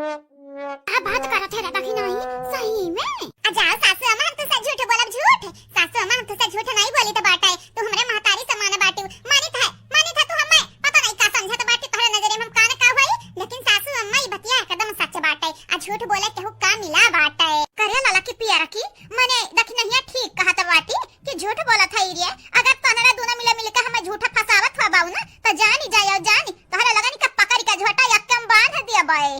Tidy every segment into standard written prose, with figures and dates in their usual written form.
बात करत है दादा की नहीं सही में। जाओ सासू अम्मा हम तुझसे झूठ बोलब झूठ। सासू अम्मा हम तुझसे झूठ नहीं बोली तो बाटा है तू हमरे महतारी समान बाटी मानित है तू हमें पता नहीं का समझत बाटी तोहरे नजरे में हम कान का होई लेकिन सासू अम्मा ई बतिया एकदम सच बाटा है। आ झूठ बोले केहू का मिला बाटा है करे लाला की पिया रखी मने दख नहीं ठीक कहा त बाटी कि झूठ बोलत है रे। अगर तनरा दोनों मिल के हमें झूठा फसावत हो बाऊ ना तो जानी जायो जानी तोहरे लगन का पकड़ के झोटा यक्कम बांध दिया बाए।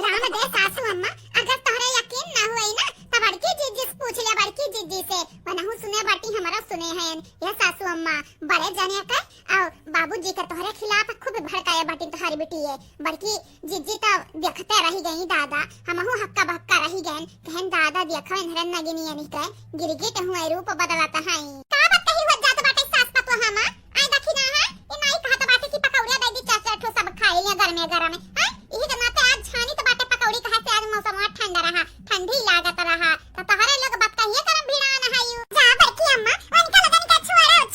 राम दे सासू अम्मा अगर तोहरे यकीन ना हुई ना तो बड़की जीजी से पूछ ले बड़की जीजी से वनहु सुने बाटी हमारा सुने हैं ये सासू अम्मा बड़े जाने का और बाबूजी का तोहरे खिलाफ खूब भड़काया बाटी तोहरी बेटी है। बड़की जीजी तो देखते रही गई दादा हमहु हक्का बक्का रही गए कहन दादा देखो इनहरन नगिनी यानी के गिरगिट हुए रूप बदलता है का बात कही हो जात बाटे सास पतो हमा आई देखी ना है ये नहीं कहत बाटे की पकौड़िया दे दी चाचा ठो सब खाई लिया गरमे है इही जमाते आज छानी तो बाटे पकौड़ी कहा से आज मौसम ठंडा रहा ठंडी लागत रहा तो तोहरे लोग बात कहिए करम भिड़ा ना हायु जा बड़की अम्मा उनका लगन का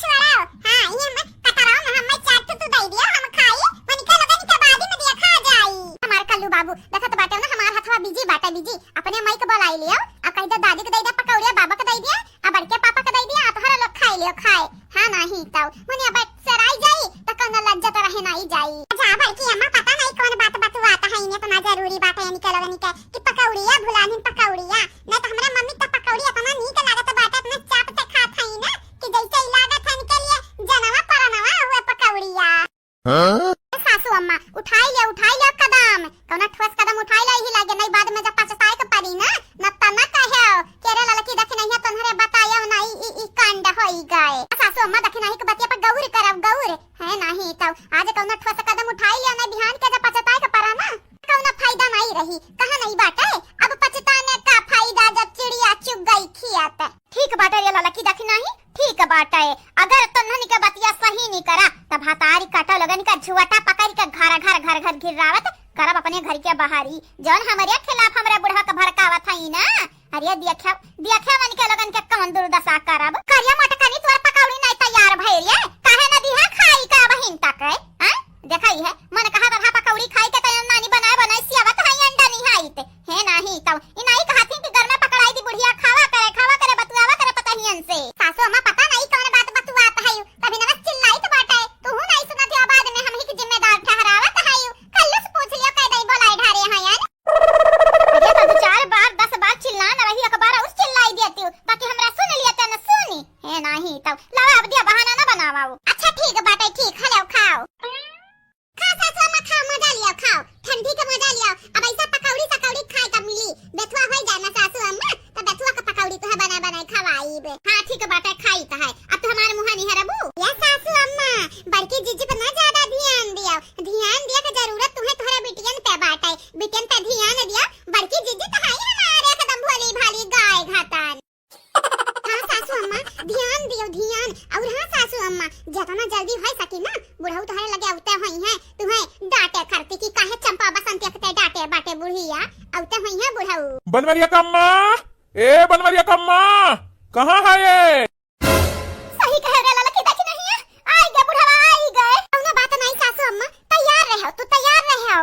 छुड़ाओ हां ये मैं कतराओ में हम चाट तो दे दिया हम खाई उनका लगन के बाद में दिया खा जाई। हमार कल्लू बाबू देखत बाटे ना हमार हथवा बिजी बाटा बिजी अपने माई के बोलाई लियो आ कह दे दादी के दे दे पकौड़िया बाबा के दे दिया आ बड़के पापा के दे दिया आ तोहरा लोग खाई लियो खाए हां नहीं तो मने अब सराई जाई त कन लज्जत रहे नहीं जाई। जा बड़की अम्मा पता नहीं कौन बात बतवाता है इन्हें तो ना जरूरी बात है निकल निकल कि पकौड़िया भुलानी पकौड़िया नहीं तो हमरा मम्मी तो पकौड़ी इतना नीक लागत बात अपना चाप से खात है ना कि जैसे ही लागत है निकलिए जनवा परनवा हुए पकौड़िया। हां सासू अम्मा उठाई ले कदम कौन ठोस कदम उठाई ले ही लागे नहीं बाद में जब पछताए के पड़ी ना न तना कहे केरे ललकी देख नहीं तोहरे बताया नहीं ई कांड होई गए। सासू अम्मा देख नहीं के बतिया पर गौर करब गौर है नहीं तो आज कौन ठोस कदम उठाई ले ना ध्यान के जब पछताए के पड़ा ना कौन फायदा नहीं रही कहां नहीं बाटे अब पछताने का फायदा जब चिड़िया चुग गई खियात ठीक बाटे ये ललकी देख नहीं ठीक बाटे अगर तन्हनी के बतिया सही नहीं करा तब हतारी काटा लगन का झुवटा पकड़ के घर घिरावत करब अपने घर के बाहरी जौन हमारे खिलाफ हमरा बुढ़ा का भड़कावत हई ना अरे देखा मन के लगन के कौन दुर्दशा करब करिया मटकनी तोर पकौड़ी नहीं तैयार भइले काहे न दिहा खाई का बहिन तक है देखई है मन कहा रहा पकौड़ी खाई के तय नानी बनाए सियावत हई अंडा नहीं हाईते है नहीं तब ई नहीं कहती कि घर में पकड़ाई दी बुढ़िया खावा करे बतुआवा करे पता ही से सासू अम्मा पता नहीं कौन बात बतुआत हई तभी न बस चिल्लाई तो बाटे तू नहीं सुनत है बाद में हम ही की जिम्मेदार ठहरावत हई कल्लू से पूछ लियो कह दई बोलाई ढारे हयन अरे तो 4 बार 10 बार चिल्ला न रही अखबार उस चिल्लाई देती हूं ताकि हमरा सुन लिया त न सुनी है नहीं तब लावा अब दिया बहाना न बनावाओ। अच्छा ठीक बाटे ठीक हलो खाओ खा सासू अम्मा खाओ मजा लियो खाओ ठंडी का मजा लियो अब ऐसा पकौड़ी खाए का मिली बेथुआ हो जाए ना सासू अम्मा तो बेथुआ का पकौड़ी तो बना खवाई बे हां ठीक बाटे खाई त है अब तो हमार मुंह नहीं हरबू या सासू अम्मा बड़की जीजी पर ना ज्यादा ध्यान दिया के जरूरत तुम्हें तोहरे बिटियन पे बाटे बिटियन पे ध्यान दिया बड़की जीजी तो है हमारे एकदम भोली भाली गाय घातन। हां सासू अम्मा ध्यान और हां सासू अम्मा जितना जल्दी हो सके ना बुढ़ऊ तोहरे लगे औते होई है तुम्हें डांटे करती की काहे चंपा बसंती के डांटे बाटे बुढ़िया औते होई है बुढ़ऊ। बनवरिया कम्मा बनवरिया कम्मा कहां है ये सही कह रे ललकी देख नहीं है आई गए बुढ़वा आई गए कौनो बात नहीं सासू अम्मा तैयार रहो तू तैयार रहो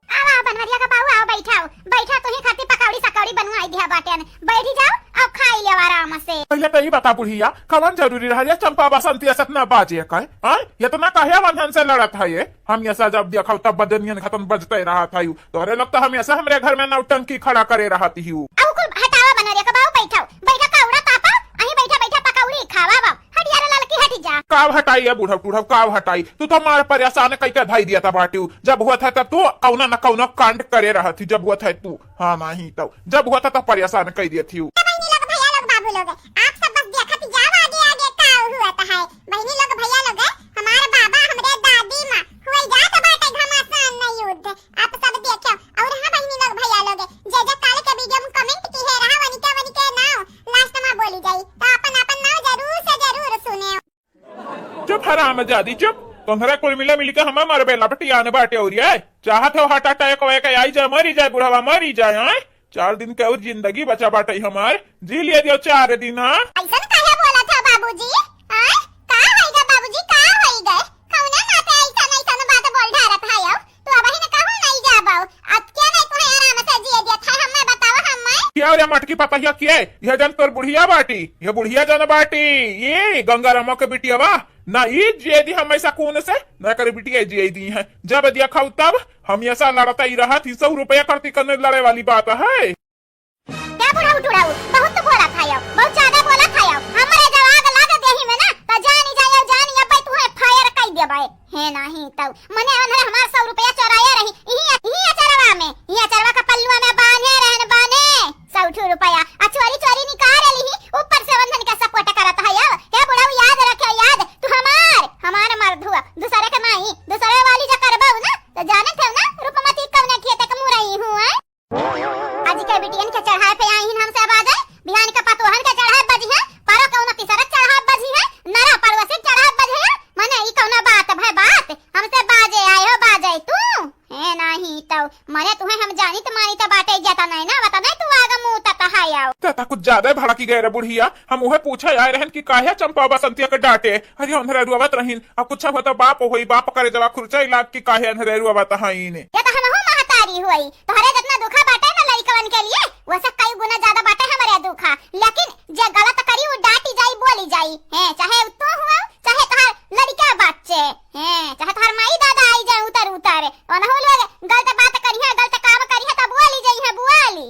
आवा बनवरिया का बाऊ आओ बैठा तो ही खाती पकौड़ी बनवाई दिया बाटे बैठी जाओ अब खाई ले आराम से। पहले तो ही बता बुढ़िया कौन जरूरी रहा ये चंपा बसंती सतना बाजे का ये तो ना कहे बंधन से लड़त है ये हम ऐसा जब देखा तब बदनियन खत्म बजते रहा था यू तोरे लोग तो हम ऐसा हमरे घर में नौटंकी खड़ा करे रहा थी यू हटावा बनवरिया का बाऊ बैठा काउड़ा पापा अही बैठा पकौड़ी खावा हट यार ललकी हट जा काव हटाई है बूढ़ा टूढ़ा काव हटाई तू तो मार परेशान कई के धाई दिया था बाटी जब हुआ था तब तू कौना न कौना कांड करे रहा थी जब हुआ था तू हाँ नहीं तो जब हुआ था तब परेशान कर दिया थी बाबू लोग आप सब बस देखत जाओ आगे का हुआ है बहनी लोग भैया लोग हमारे बाबा हमरे दादी मां हुई जात बाटे घमासान नहीं युद्ध आप सब देखो और हां बहनी लोग भैया लोग जे काल के वीडियो में कमेंट की है रहा वनिका नाम लास्ट में बोली जाई तो अपन नाम जरूर सुने। चुप हराम जादी चुप तुम्हारा कुल मिल के हम मर बेला पटियान बाटे और चाहत हो हार्ट अटैक होए के आई जाए मरी जाए बुढ़ावा मरी जाए 4 दिन के और जिंदगी बचा बाटे हमार जी लिए दियो 4 दिन। ऐसा काहे बोला था बाबूजी का होइगा बाबूजी का होइगा कौना नाते ऐसा बात बोल क्या रे मटकी पतहिया किया यह जन तोर बुढ़िया बाटी यह बुढ़िया जन बाटी ये गंगा रमो के बिटिया वाह ना ये जे दी हम ऐसा कौन से न करे बिटिया जे दी है जब दिया खाऊ तब हम ऐसा लड़ता ही रहा 300 रुपया करती करने लड़े वाली बात है। क्या बुढ़ाऊ टुड़ाऊ बहुत तो बोला था यार बहुत ज्यादा बोला था यार हमारे जवाब लगा देही में ना तो जानी अब तू है फायर कई दे भाई है नहीं तब मने अंदर हमार 100 रुपया चोराया रही यही चरवा में यही चरवा का पल्लुआ में बांधे रहन बाने 100 रुपया आ चोरी चोरी निकाल ली ऊपर से बंधन का सपोर्ट करता है यार क्या बुढ़ाऊ याद रखे याद तू हमार मर्द हुआ दूसरे का नहीं दूसरे वाली जो करबा ना तो जाने थे ना रुपमती कब न किए तक मुरई हूं आज के बिटियन के चढ़ाए पे आई हमसे बाजे बिहान का पतोहन के चढ़ाए बजी है पारो कौन तीसरा चढ़ाए बजी है नरा पड़ोसी चढ़ाए बजी है मने ई कौन बात भाई बात हमसे बाजे आए हो बाजे तू है नहीं तो मने तुम्हें हम जानी तुम्हारी तो बाटे जाता नहीं ना बता नहीं तू आगे मुंह तक हाय आओ ता कुछ ज्यादा भड़की गए रे बुढ़िया हम उहे पूछे आए रहन कि काहे चंपा बसंतिया के डांटे अरे अंधेरे रुआवत रहीन अब कुछ होता बाप होई बाप करे जवा खुरचा इलाज की काहे अंधेरे रुआवत हईन ये तो हम महतारी हुई तोहरे जितना दुखा बाटे ना लड़कवन के लिए वैसे कई गुना ज्यादा बाटे हमारे दुखा लेकिन जे गलत करी वो डांटी जाई बोली जाई है चाहे तो हुआ चाहे तोहार लड़का बच्चे हैं चाहे तोहार माई दादा आई जाए उतर उतर और हो लोग गलत बात करी है गलत काम करी है तब बोली जाई है बुआली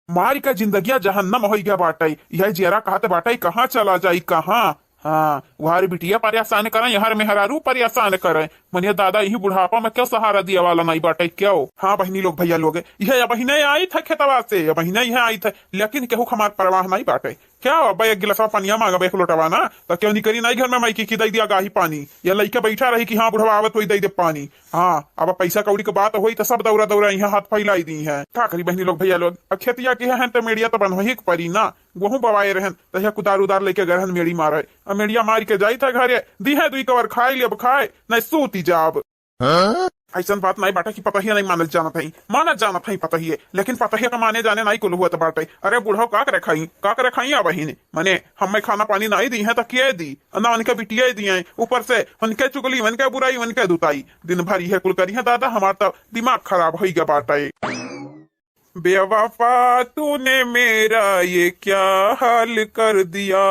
मारी का जिंदगिया जहन्नम हो गया बाटाई यह जेरा कहते बाटाई कहाँ चला जाई कहाँ हाँ वहारी बिटिया परेशान करे यहाँ में हरारू परेशान करे मनिया दादा यही बुढ़ापा में क्यों सहारा दिया वाला नहीं बाटे क्यों। हाँ बहनी लोग भैया लोग यह बहने आई था खेतवा से बहने यह आई था लेकिन केहू हमार परवाह नहीं बाटे क्या अब एक गिलासा पानिया मांगा एक लोटवा ना तो क्यों नहीं करी नहीं घर में माइकी की दई दिया गाही पानी या लड़का बैठा रही कि हाँ बुढ़वा आवत हुई दई दे पानी हाँ अब पैसा कौड़ी की बात हुई तो सब दौरा दौरा यहाँ हाथ फैलाई दी है क्या करी बहनी लोग भैया लोग अब खेतिया की है तो मेड़िया तो बन ही परी ना वहू बवाए रहन तो कुदार उदार लेके गहन मेड़ी मारे अब मेड़िया मार के जाई था घरे दी है दुई कवर खाई लिया खाए नहीं सूती जाब ऐसा बात नहीं बाटा कि पता ही नहीं मानल जाना था मानल जाना था पता ही है लेकिन पता ही माने जाने नहीं कुल हुआ तो बाटे अरे बूढ़ो का करे खाई अब ही ने मने हमें खाना पानी नहीं दी है तो क्या दी ना उनके बिटिया दिए ऊपर से उनके चुगली उनके बुराई उनके दुताई दिन भर यह कुल करी है दादा हमारा तो दिमाग खराब हो गया बाटे। बेवफा तूने मेरा ये क्या हाल कर दिया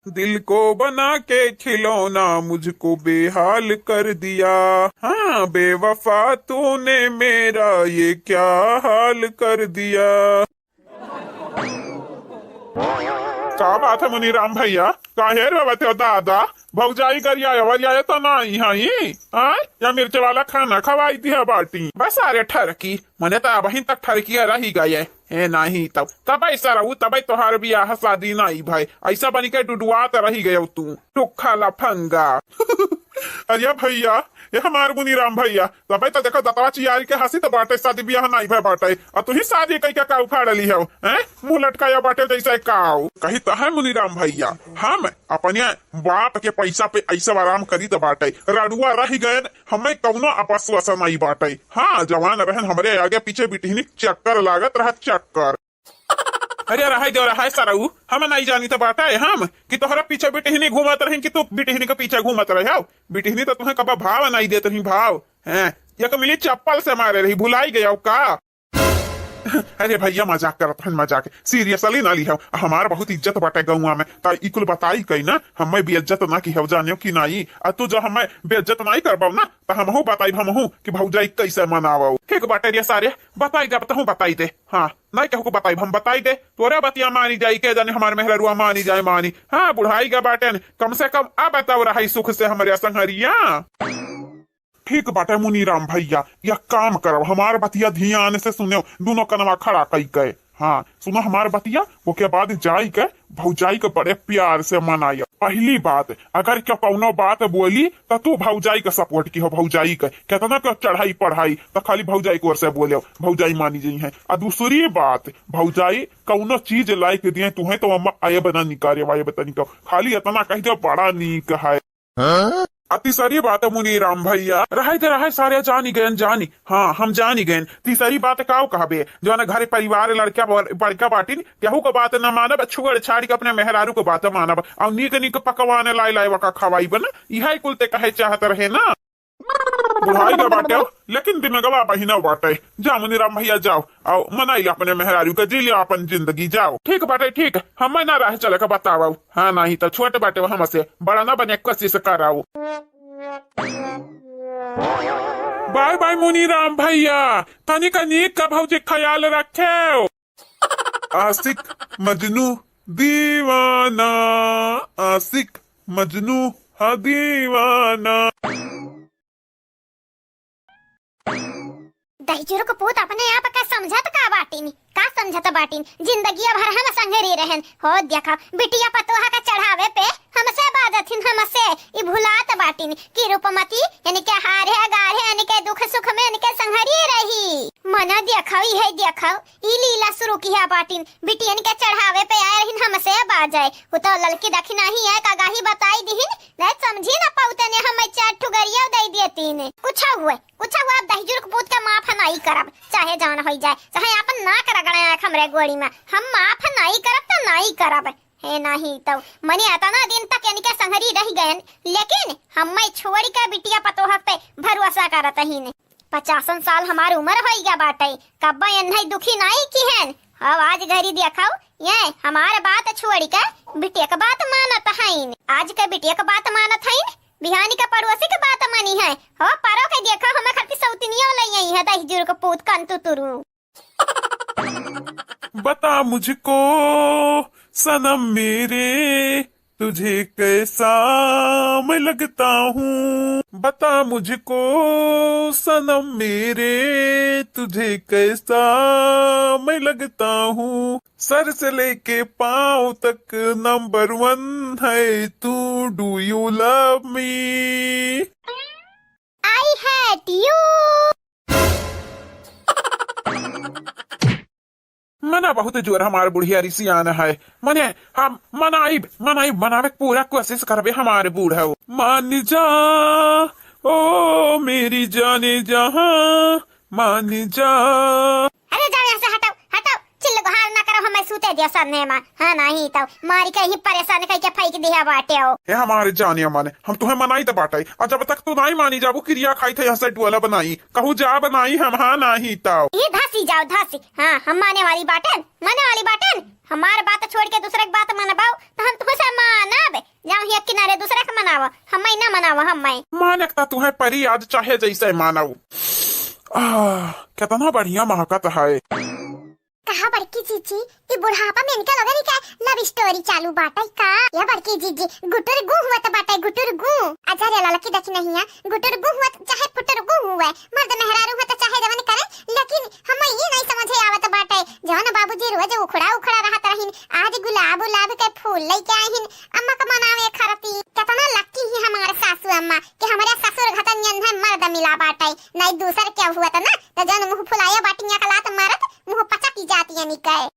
दिल को बना के खिलौना मुझको बेहाल कर दिया हाँ बेवफा तूने मेरा ये क्या हाल कर दिया। का बात है मुनीराम भैया काहे रे दादा भौजाई करिया आया तो ना यहाँ या मिर्च वाला खाना खवाई थी बाटी बस अरे ठरकी मने तो अब तक ठरकिया रही गए है नहीं तब ऐसा रहू तब तोहार बियाह शादी नहीं भाई ऐसा बनी के डुडुआत रही गये तू टुखा लफंगा अरे भैया ये हमार मुनीराम भैया तब तो देखो दतवा चियारी के हंसी तो बाटे शादी ब्याह नहीं भाई बाटे और तू ही शादी कई का उखाड़ ली है मुंह लटकाया बाटे जैसे काऊ कही तो है मुनीराम भैया हम अपने बाप के पैसा पे ऐसा आराम करी तो बाटे रडुआ रह गए हमें कौनो अपस्वसा नहीं बाटे हाँ जवान रहन हमारे आगे पीछे बिटहनी चक्कर लागत रहा चक्कर अरे रहा दो रहा सरऊ हम नहीं जानी तो बाटा है हम कि तोहरा पीछे बिटहनी घूमत रही कि तू बिटहनी के पीछे घूमत रहे हो बिटहनी तो तुम्हें कब भाव नहीं देते रही भाव है या मिली चप्पल से मारे रही भुलाई गया का अरे भैया मजाक करत हन मजाक सीरियसली ना लिया हमार बहुत इज्जत बाटे गौवा में ता इकुल बताई कई ना हमें बेइज्जत ना की हो जाने की नहीं आ तू जो हमें बेइज्जत नहीं करबो ना तो हमहू बताई हमहू कि भौजाई कैसे मनावो ठीक बाटे रे सारे बताई दे बताऊं बताई दे हाँ नहीं कहू को बताई हम बताई दे तोरे बतिया मानी जाई के जाने हमारे मेहरुआ मानी जाए मानी हाँ बुढ़ाई का बाटे कम से कम आ बताओ रहा सुख से हमारे संहरिया ठीक बाटे मुनीराम भैया यह काम करो हमारे बतिया ध्यान से सुनो दोनों कनवा खड़ा कई गए हाँ सुनो हमारे बतिया वो के बाद जाई के भौजाई को बड़े प्यार से मनाया पहली बात अगर क्या कौनो बात बोली तो तू भौजाई का सपोर्ट की हो भौजाई का कहता क्यों चढ़ाई पढ़ाई तो खाली भौजाई को ओर से बोले भौजाई मानी जी है और दूसरी बात भौजाई कौनो चीज लाइक दिए तू है तो अम्मा आये बना निकाले वाये बता निकाल खाली इतना कह दो बड़ा नीक है तीसरी बात है मुनीराम भैया रहे सारे जानी गए जानी हाँ हम जानी गए तीसरी बात काऊ कहबे जो न घर परिवार लड़का बड़का बाटिन केहू को बात न मानब छुगड़ छाड़ी के अपने मेहरारू को बात मानब और नीक नीक पकवान लाई लाई वका खवाई बना यही कुलते कहे चाहत रहे ना। बुढ़ाई का बाटे लेकिन दिन गवा बहिना बाटे जा मुनीराम भैया जाओ आओ मनाई अपने मेहरारू का जी लिया अपन जिंदगी जाओ। ठीक बाटे ठीक, हम ना रहे चले का बताओ। हाँ नहीं तो छोटे बाटे हमसे बड़ा ना बने कोशिश कराओ। बाय बाय मुनीराम भैया, तनिक का भौजी ख्याल रखे। आशिक मजनू दीवाना, आशिक मजनू हाँ दीवाना। दहीचूर को पूत अपने आप का समझत का बाटीन, का समझत बाटीन जिंदगी भर हम संगरी रहन हो। देखा बिटिया पतोहा का चढ़ावे पे हमसे बाजथिन, हमसे ई भुलात बाटीन की रूपमती यानी के हार है गार है यानी के दुख सुख में यानी के संगरी रही। मना देखाई है देखाओ ई लीला शुरू किया बाटीन बिटियन के चढ़ावे पे आए रहिन हमसे बाजाए। वो तो लड़की दखी नहीं है कागाही बताई दीहिन नहीं समझी ना पाउते ने हम चार ठुगरिया दे देती ने। कुछ हुआ अब दहीचूर को पूत के माफ नहीं करब, चाहे जान हो जाए चाहे अपन ना करगड़े हमरे गोड़ी में हम माफ नहीं करब तो नहीं करब है नहीं तो मने आता ना दिन तक यानी के संगरी रह गए, लेकिन हम छोड़ी का बिटिया पतोह पे भरोसा करत ही ने। 50 साल हमारी उम्र हो गया बाटे कब्बा नहीं दुखी नहीं की है। अब आज घरी देखाओ ये हमारे बात छोड़ी का बिटिया का बात मानत है, आज का बिटिया का बात मानत है, बिहानी का पड़ोसी की बात मानी है। हो पारो के देखा हमें खरती सौतनिया ले आई है दहीचूर को पूत कंतु तुरु। बता मुझको सनम मेरे तुझे कैसा मैं लगता हूँ, बता मुझको सनम मेरे तुझे कैसा मैं लगता हूँ। सर से लेके पाँव तक नंबर 1 है तू, do you love me? I hate you. मना बहुत जोर हमारे बुढ़िया रिसियान है, मने हम मनाइब मनावे पूरा कोशिश करबे हमारे बूढ़ा। मान जा ओ मेरी जाने जहां मान जा। अरे जाओ यहाँ से हटाओ हटाओ, चिल्ल गुहार ना करो हमें सूते दिया सरने में। हाँ नहीं तो मारी कहीं परेशान कहीं के फेंक दिया बाटे हो। हे हमारे जाने माने हम तुम्हें मनाई तो बाटाई और जब तक तू नहीं मानी जाबू क्रिया खाई थे यहाँ से डोला बनाई कहू जा बनाई हम। हाँ नहीं तो ये धासी जाओ धासी। हाँ हम माने वाली बाटन हमारे बात छोड़ के दूसरे की बात मनबाओ तो हम तुमसे मानब। जाओ ही किनारे दूसरे का मनावा हम ना मनावा हम मानकता तुम्हें परी आज चाहे जैसे मानव। कितना बढ़िया महकत है। कहा बड़की जीजी ये बुढ़ापा में इनका लगा क्या लव स्टोरी चालू बाटा का। या बड़की जीजी गुटुर गु हुआ तो बाटा गुटुर गु आजा रे लड़की दखी नहीं है गुटुर गु हुआ चाहे पुटर गु हुआ मर्द मेहरारू हुआ तो चाहे जवान करे, लेकिन हम ये नहीं समझे आवत बाटा जौन बाबूजी रोज उखड़ा रहत रहिन आज गुलाब के फूल लेके आहिन अम्मा का मनावे खरती। कितना लकी ही हमारे सासू अम्मा कि हमारे ससुर घतन है मर्द मिला बाटा नहीं दूसर क्या हुआ था ना तो जौन मुंह फुलाया बाटिया का लात मारत मुंह पचक जाती है निकाय।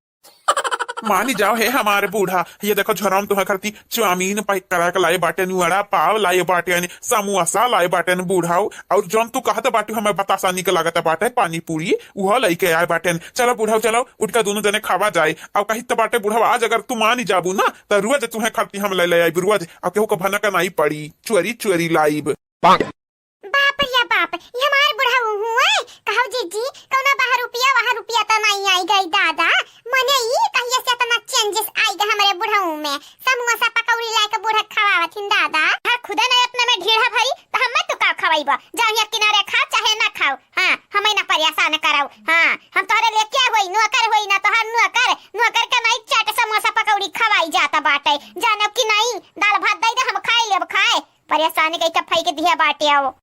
मानी जाओ है हमारे बूढ़ा। ये देखो झोराम तुम्हें करती चाउमीन पैक करा के लाए बाटे वड़ा पाव लाए बाटे समोसा लाए बाटे बूढ़ाओ और जौन तू कहते बाटे हमें बतासा निकल लागत बाटे पानी पूरी वह लेके आए बाटे। चलो बूढ़ाओ चलो उठ के दोनों जने खावा जाए और कही तो बाटे बूढ़ाओ आज अगर तू मानी जाबू ना तो रोज तुम्हें करती हम ले आई रोज और केहू को भनक नहीं पड़ी चोरी लाइब। बाप रे बाप ये हमारे बुढ़ा हुआ कहो जीजी कौना बाहर रुपया वहां रुपया तो नहीं आई गई दादा मने ये कहिए से इतना चेंजेस आई गए हमारे बुढ़ाऊ में। समोसा पकौड़ी लाके बूढ़ा खवावथिन दादा। हर खुदा ने अपने में ढीढ़ा भरी तो हम तो का खवाइबा जाओ या किनारे खा चाहे ना खाओ। हां हमें ना परेशान कराओ। हां हम तोरे लेके होई नौकर होई ना तो हर नौकर के नहीं चाट समोसा पकौड़ी खवाई जाता बाटे जानो कि नहीं दाल भात दे दे हम खाई लेब खाए परेशानी कई का फेंक दिया बाटे आओ।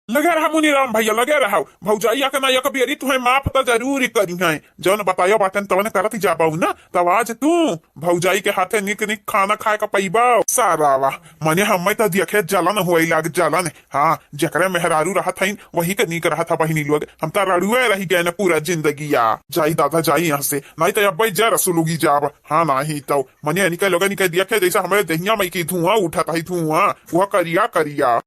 लगे रहा मुनीराम भैया लगे रहा भौजाइया के नाया कभी तुम्हें माफ तो जरूर करी है जौन बताया बाटन तवन करत जाबाऊ ना तब आज तू भौजाई के हाथे निक खाना खाए का पैबा सारा वाह मने हम तो देखे जलन हुई लाग जलन। हाँ जकरे मेहरारू रहा था वही के निक रहा था बहिनी लोग हम तो रड़ुए रही गए ना पूरा जिंदगी जाई दादा जाई यहाँ से नहीं तो अब जा रसुलूगी जाब। हाँ नहीं तो मने निकल लोग निकल देखे जैसा हमारे दहिया मई की धुआं उठाता ही धुआं वह करिया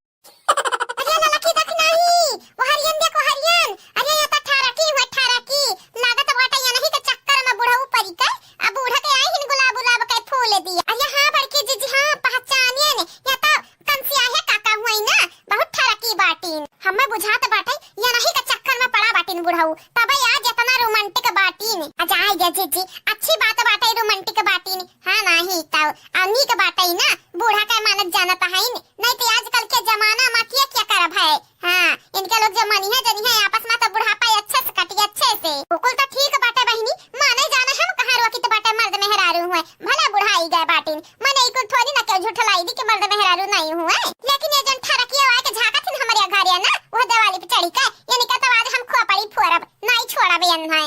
बुढ़ाऊ तब आज इतना रोमांटिक बाटी ने अच्छा आई गे जीजी अच्छी बात बाटे रोमांटिक बाटी ने हां नहीं ताऊ अनी के बाटे ना बूढ़ा का मानत जानता है नहीं तो आजकल के जमाना में क्या करब है हां इनके लोग जमानी है जनी है आपस में तो बुढ़ापा अच्छे से कटी अच्छे से बिल्कुल तो ठीक बाटे बहिनी माने जाना हम कहां रोकी तो बाटे मर्द मेहरारू हुए भला बुढ़ाई गए बाटी मने को थोड़ी ना के झूठ लाई दी के मर्द मेहरारू नहीं हुए लेकिन ये जन ठरकिया आके झाका थी हमारे घर या ना वो दिवाली पे चढ़ी का यानी का तो आज हम खोपड़ी फोड़ब नहीं छोड़ब यन है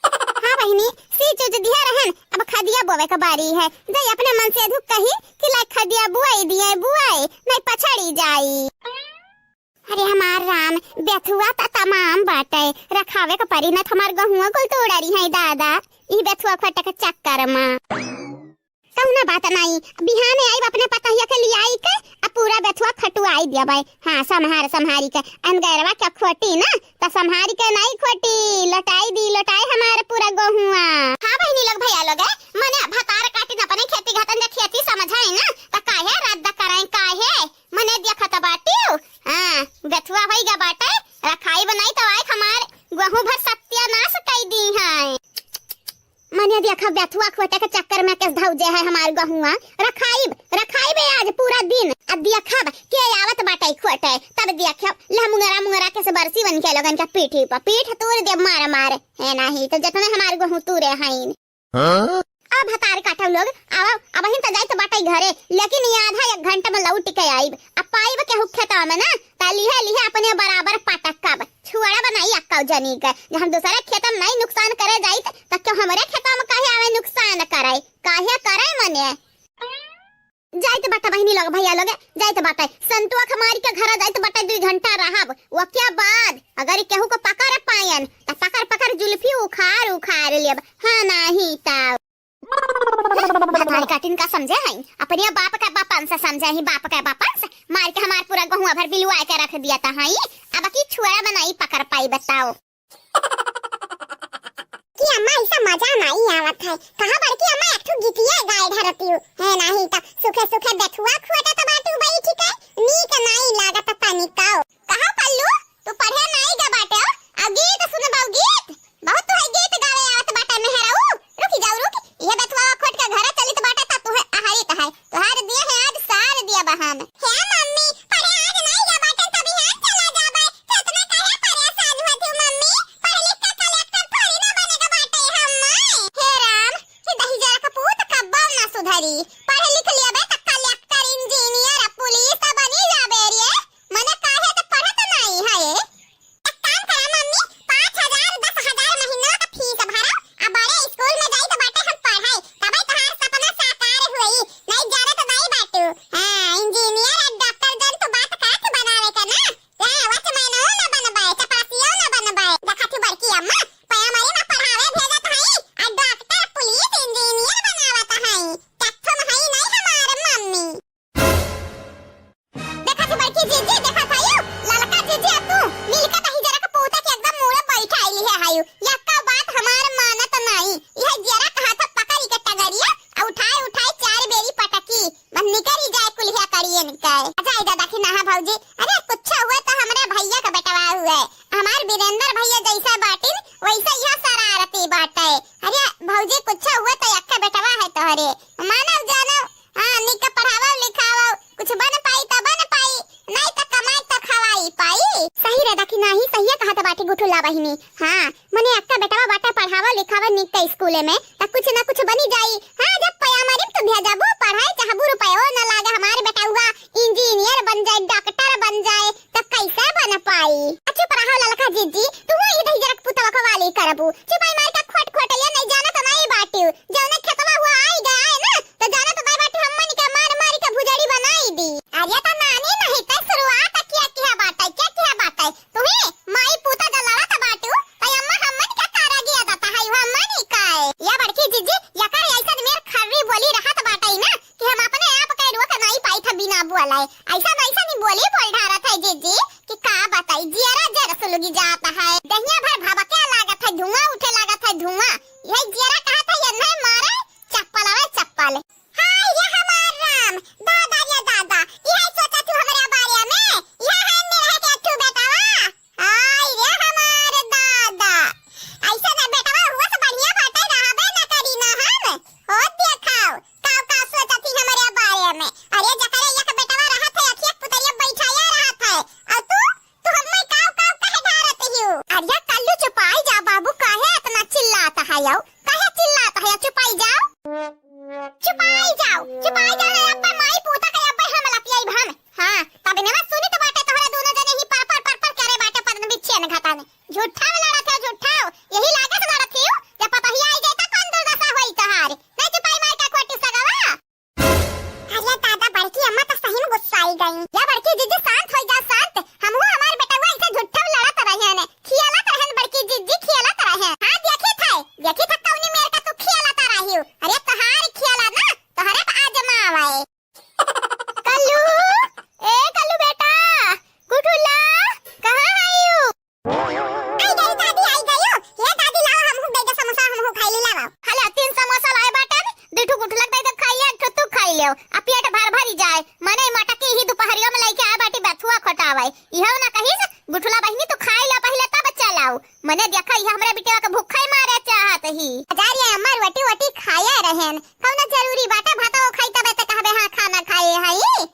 हां बहिनी सी चीज दिया रहन अब खदिया बोवे का बारी है दई अपने मन से धुक कही कि ला खदिया बुआई दिए बुआई नहीं पछड़ी जाई अरे हमार राम बेथुआ त तमाम बाटे रखावे का परी न हमार गहुआ कुल तोड़ारी है दादा ई बेथुआ फटक चक्कर में कौना बात नहीं बिहाने आई अपने पतहिया के लिए आई के अब पूरा बेथुआ खटुआई दिया भाई हां संहारी के अनगरवा के खोटी ना त संहारी के नहीं खोटी लटाई हमारे पूरा गहुआ हां बहिनी लोग भैया लोग मने भतार काटी न अपने खेती घातन जे खेती समझाई ना त काहे रद्द कराई काहे मने देखत बाटियो हां बेथुआ होई गा बाटे रखाई बनाई तो आई हमार गहू भर सत्यानाश कई दी है मने देखा बेथुआ खोटे के चक्कर में किस धौजे है हमार गहुआ रखाई बे आज पूरा दिन अब देखा के आवत बाटे खोटे तब देखा मुंगरा के से बरसी बन के लगन का पीठी पर पीठ तोड़ दे मार है नहीं तो जतने हमार गहू तूरे हईन अब हतार काटा लोग अब हिन त जाई तो बाटे घरे लेकिन ये आधा एक घंटा में लौट के आईब अब पाइब के हुखेता में ना ताली है अपने बराबर पटक कब छुआड़ा बनाई अक्का जनी के जब हम दूसरे खेत में नहीं नुकसान करे जाई त क्यों हमारे खेत में काहे आवे नुकसान कराई काहे करे मने जाई तो बाटा बहिनी लोग भैया लोग जाई तो बाटा संतुआ हमारी के घर जाई तो बाटा 2 घंटा रहब वो क्या बाद अगर केहू को पकड़ पायन त पकड़ जुल्फी उखाड़ लेब हां नहीं ता काटिन का समझे हैं अपने बाप का बापन से समझे ही बाप का बापन से मार के हमार पूरा गहुआ भर बिलुआ के रख दिया था हां अब की छुआ बनाई पकड़ पाई बताओ कि अम्मा ऐसा मजा नहीं आवत है कहां बड़की अम्मा एक ठो गीतिया गाय धरती है नहीं त सुखे बेथुआ खोटा तो बाटू बई ठीक है नीक नहीं लागत पानी का कहां पल्लू तू पढ़े नहीं गा बाटे अब गीत सुनबाऊ गीत बहुत तो है गीत गावे आवत बाटे मेहराऊ रुकी ये बेथुआ खोट के घर चली तो बाटा ता तू है आहारी त है तोहार दिया है आज सार दिया बहान है मम्मी पढ़े आज नहीं जा बाटा तभी हाथ चला जाबे कितना कहे परेशान होती मम्मी पढ़ लिख के कलेक्टर थोड़ी ना बनेगा बाटे हम हे राम कि दही जरा का पूत कब्बा ना सुधरी पढ़ लिख लिया बे त कलेक्टर इंजीनियर पुलिस त बनी जाबे रे मने काहे त पढ़त नहीं है एक काम करा मम्मी 5000 10000 महीना का फीस भरा अब बड़े स्कूल में जाई तो बाटे हम पढ़ाई तबे तहार सपना साकार हुई नहीं जाने तो नहीं बाटू हां इंजीनियर और डॉक्टर जन तो बात काट बनावे का ना वॉचमैन ना बनबाए चपरासियो ना बनबाए देखा थी बड़की अम्मा प्राइमरी में पढ़ावे भेजत हई और डॉक्टर पुलिस इंजीनियर बनावत हई तत्थम हई नहीं हमार मम्मी देखा थी बड़की जीजी देखा थायो ललका जीजी तू मिलके दही जरा का पोता के एकदम मुंह बैठाईली है हायो यक्का बात हमार मानत नहीं यह जरा कहा था पकड़ी के टगरिया उठाए 4 बेरी पटकी बस निकरी जाए कुलिया करिए निकाय अच्छा दादा की नहा भौजी अरे कुछ हुआ तो हमारे भैया का बेटवा हुआ है हमार वीरेंद्र भैया जैसा बाटिन वैसा यह शरारती बाटे अरे भौजी कुछ हुआ तो यक्का बेटवा है तोहरे मानव जानो हां निक पढ़ावा लिखावा कुछ बन पाई त बन पाई नहीं त कमाई त खवाई पाई सही रे दखी नहीं सही कहा त बाटी गुठुला बहिनी हां मने अक्का बेटवा बाटा पढ़ावा लिखावा निक त स्कूल में त कुछ ना कुछ बनी जाई हां जब प्राइमरी तो भेजबो पढ़ाई चाहबो रुपयो न लागे हमारे बेटा हुआ इंजीनियर बन जाए डॉक्टर बन जाए त कैसे बन पाई अच्छा पढ़ाओ ललका जीजी तू ही दही जरक पुतवा को वाली करबू चुपाई मार के खोटलिया नहीं जाना तो नहीं बाटी जौने खेतवा हुआ आई गए ना तो जाना तो नहीं बाटी हमनी के मार के भुजड़ी बनाई दी अरे त नानी नहीं त शुरुआत क्या बात है तुम्हें माई पूता जलावा त बाटू त अम्मा हमन क्या करा गया था हाय हमनी काय या बड़की जीजी या कर ऐसा मेर खर्री बोली रहत बाटई ना कि हम अपने आप के रुक नहीं पाई था बिना बोलाए ऐसा नहीं बोली बोल ढारा था जीजी कि का बताई जरा सुलगी जाता है दहिया भर भावा क्या लागत है धुआं उठे लागत जीजी शांत हो जा शांत। हमहु हमार बेटवा ऐसे झूठा लड़त रहे ने, खियालत रहे बड़की जीजी खियालत रहे। हां देखी था कौनी मेरे का तू खियालत रही हो। अरे तहार खियाला ना तोहरे पे आजमा आवे। कल्लू ए कल्लू बेटा गुठुला कहां आयु? आई गई दादी आई गई। ये दादी लाओ हमहु दे दे समोसा हमहु खाई ले लाओ। हला 3 समोसा लाए बाटन देठू गुठुला दे दे खाइए तो तू खाई लेओ। आ पेट भर भरी जाए मने माटा के ही दोपहरियो में लेके आ बाटी बथुआ खटावे। इहो ना कहिस गुठुला बहिनी तू खाई ले पहले तब चलाओ। मने देखा ये हमरा बिटिया का भूखा ही मारे चाहत ही। अजारी अमर वटी वटी खाया रहेन कौन जरूरी बाटा भातो खाई तबे त कहबे हां खाना खाए हई।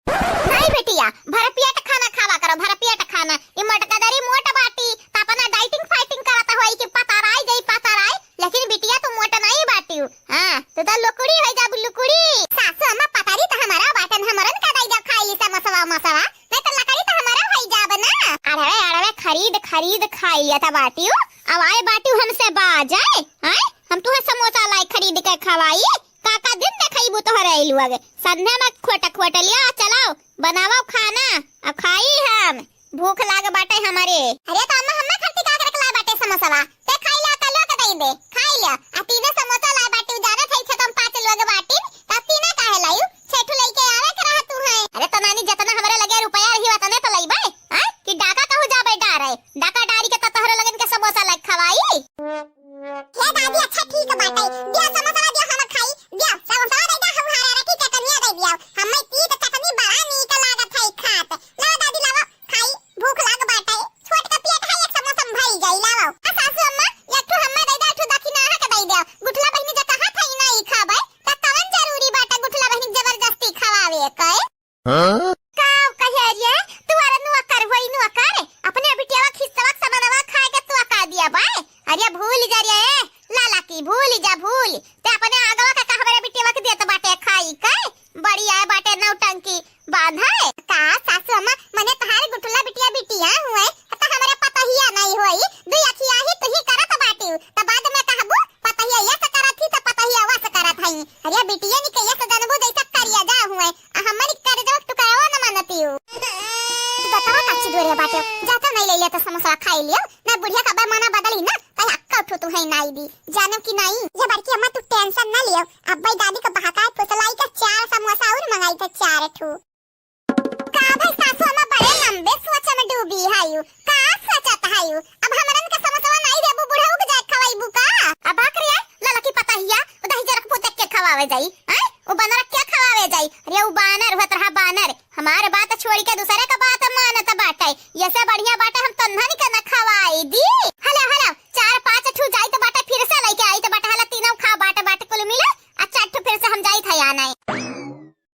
नहीं बेटिया भर पेट खाना खावा करो भर पेट खाना। ई मटकदरी मोट बाटी तापना डाइटिंग फाइटिंग करता होई कि पताराई जाई पताराई। लेकिन बिटिया तू मोट नहीं बाटी हां तो द लुकुड़ी हो जा बुलुकुड़ी। सासू अम्मा पतारी त हमारा बाटन हमरन का दाई जा खाई ली समोसा मसावा नहीं तो लकड़ी त हमारा होई जाब ना। अरे खरीद खरीद खाई लिया था बाटी। अब आए बाटी हमसे बाजाए हैं हम तुहे समोसा लाई खरीद के खवाई। काका दिन देखइबू तोहर आइलू आगे संध्या में खोट लिया चलाओ बनाओ खाना अब खाई हम भूख लाग बाटे हमारे। अरे तो अम्मा हम्मा खर्ची का करके ला बाटे समोसावा ते खाई ला कलो के दई दे खाई ले। आ तीने समोसा ला बाटी जाना थई छ तुम 5 लोग बाटी त तीने काहे लायू छेठू लेके आवे के रहा तू है। अरे तो नानी जतना हमरे लगे रुपया रही वतने तो लईबे हैं कि डाका कहू जाबे डारे डाका डारी के त तोहरे लगन के समोसा ला खवाई। हे दादी अच्छा ठीक बाटे दिया समोसा दिया हम खाई दिया समोसा दे दा हम हारे रखी चटनी दे दिया हमें पी त चटनी बड़ा नीक लागत है खात। ला दादी लाओ खाई भूख लाग बाटे छोट का पेट है एक समोसा भई जाई लाओ। आ सासू अम्मा एक ठो हम्मा दे दा ठो दक्षिणा है के दई दे गुठला बहिनी जे कहा थई नहीं खाबे त कवन जरूरी बाटे गुठला बहिनी जबरदस्ती खवावे के। हां काव कहे रे तू अरे नुआ कर होई नुआ कर अपने बिटिया खिसवा समनवा खा के तू का दिया बाय। अरे भूल जा रे लाला की भूल जा भूल ते अपने आगवा का कहबरे बिटिया के देत बाटे खाई के बड़ी आए बाटे नौटंकी बांधा है का सासू अम्मा मने तहार गुठला बिटिया हुए त हमरे पतहिया नहीं होई दुई अखिया ही तू ही करत बाटी त बाद में कहबू पतहिया ये से करत थी त पतहिया वा से करत हई। अरे बिटिया नि कहिया से जनबू जैसा करिया जा हुए हमरी कर जब तू कहवा न मानती हूं बतावा काची दोरे बाटे जाता नहीं ले लिया तो समोसा खाई लियो ना बुढ़िया का मना बदली ना कहीं अक्का उठो तू है नाई दी जानो कि नहीं। ये बड़की अम्मा तू टेंशन ना लियो अब्बाई दादी को बहकाए फुसलाई का 4 समोसा और मंगाई था 4 ठो। का भाई सासू अम्मा बड़े लंबे सोच में डूबी हायू का सोचत हायू अब हमरन के समोसा नहीं देबू बुढ़ऊ के जात खवाईबू का। अब आखरी लला की पताहिया उदही जरक पोतक के खवावे जाई हैं ओ बानर क्या खवावे जाई। अरे ओ बानर होत रहा बानर हमारे बात छोड़ के दूसरे का बात मानत बाटे ये से बढ़िया बाटे हम तन्हन के न खवाई दी। हला 4-5 ठू जाई तो बाटे फिर से लेके आई तो बाटे हला तीनों खा बाटे कुल मिले आ 4 ठू फिर से हम जाई था या नहीं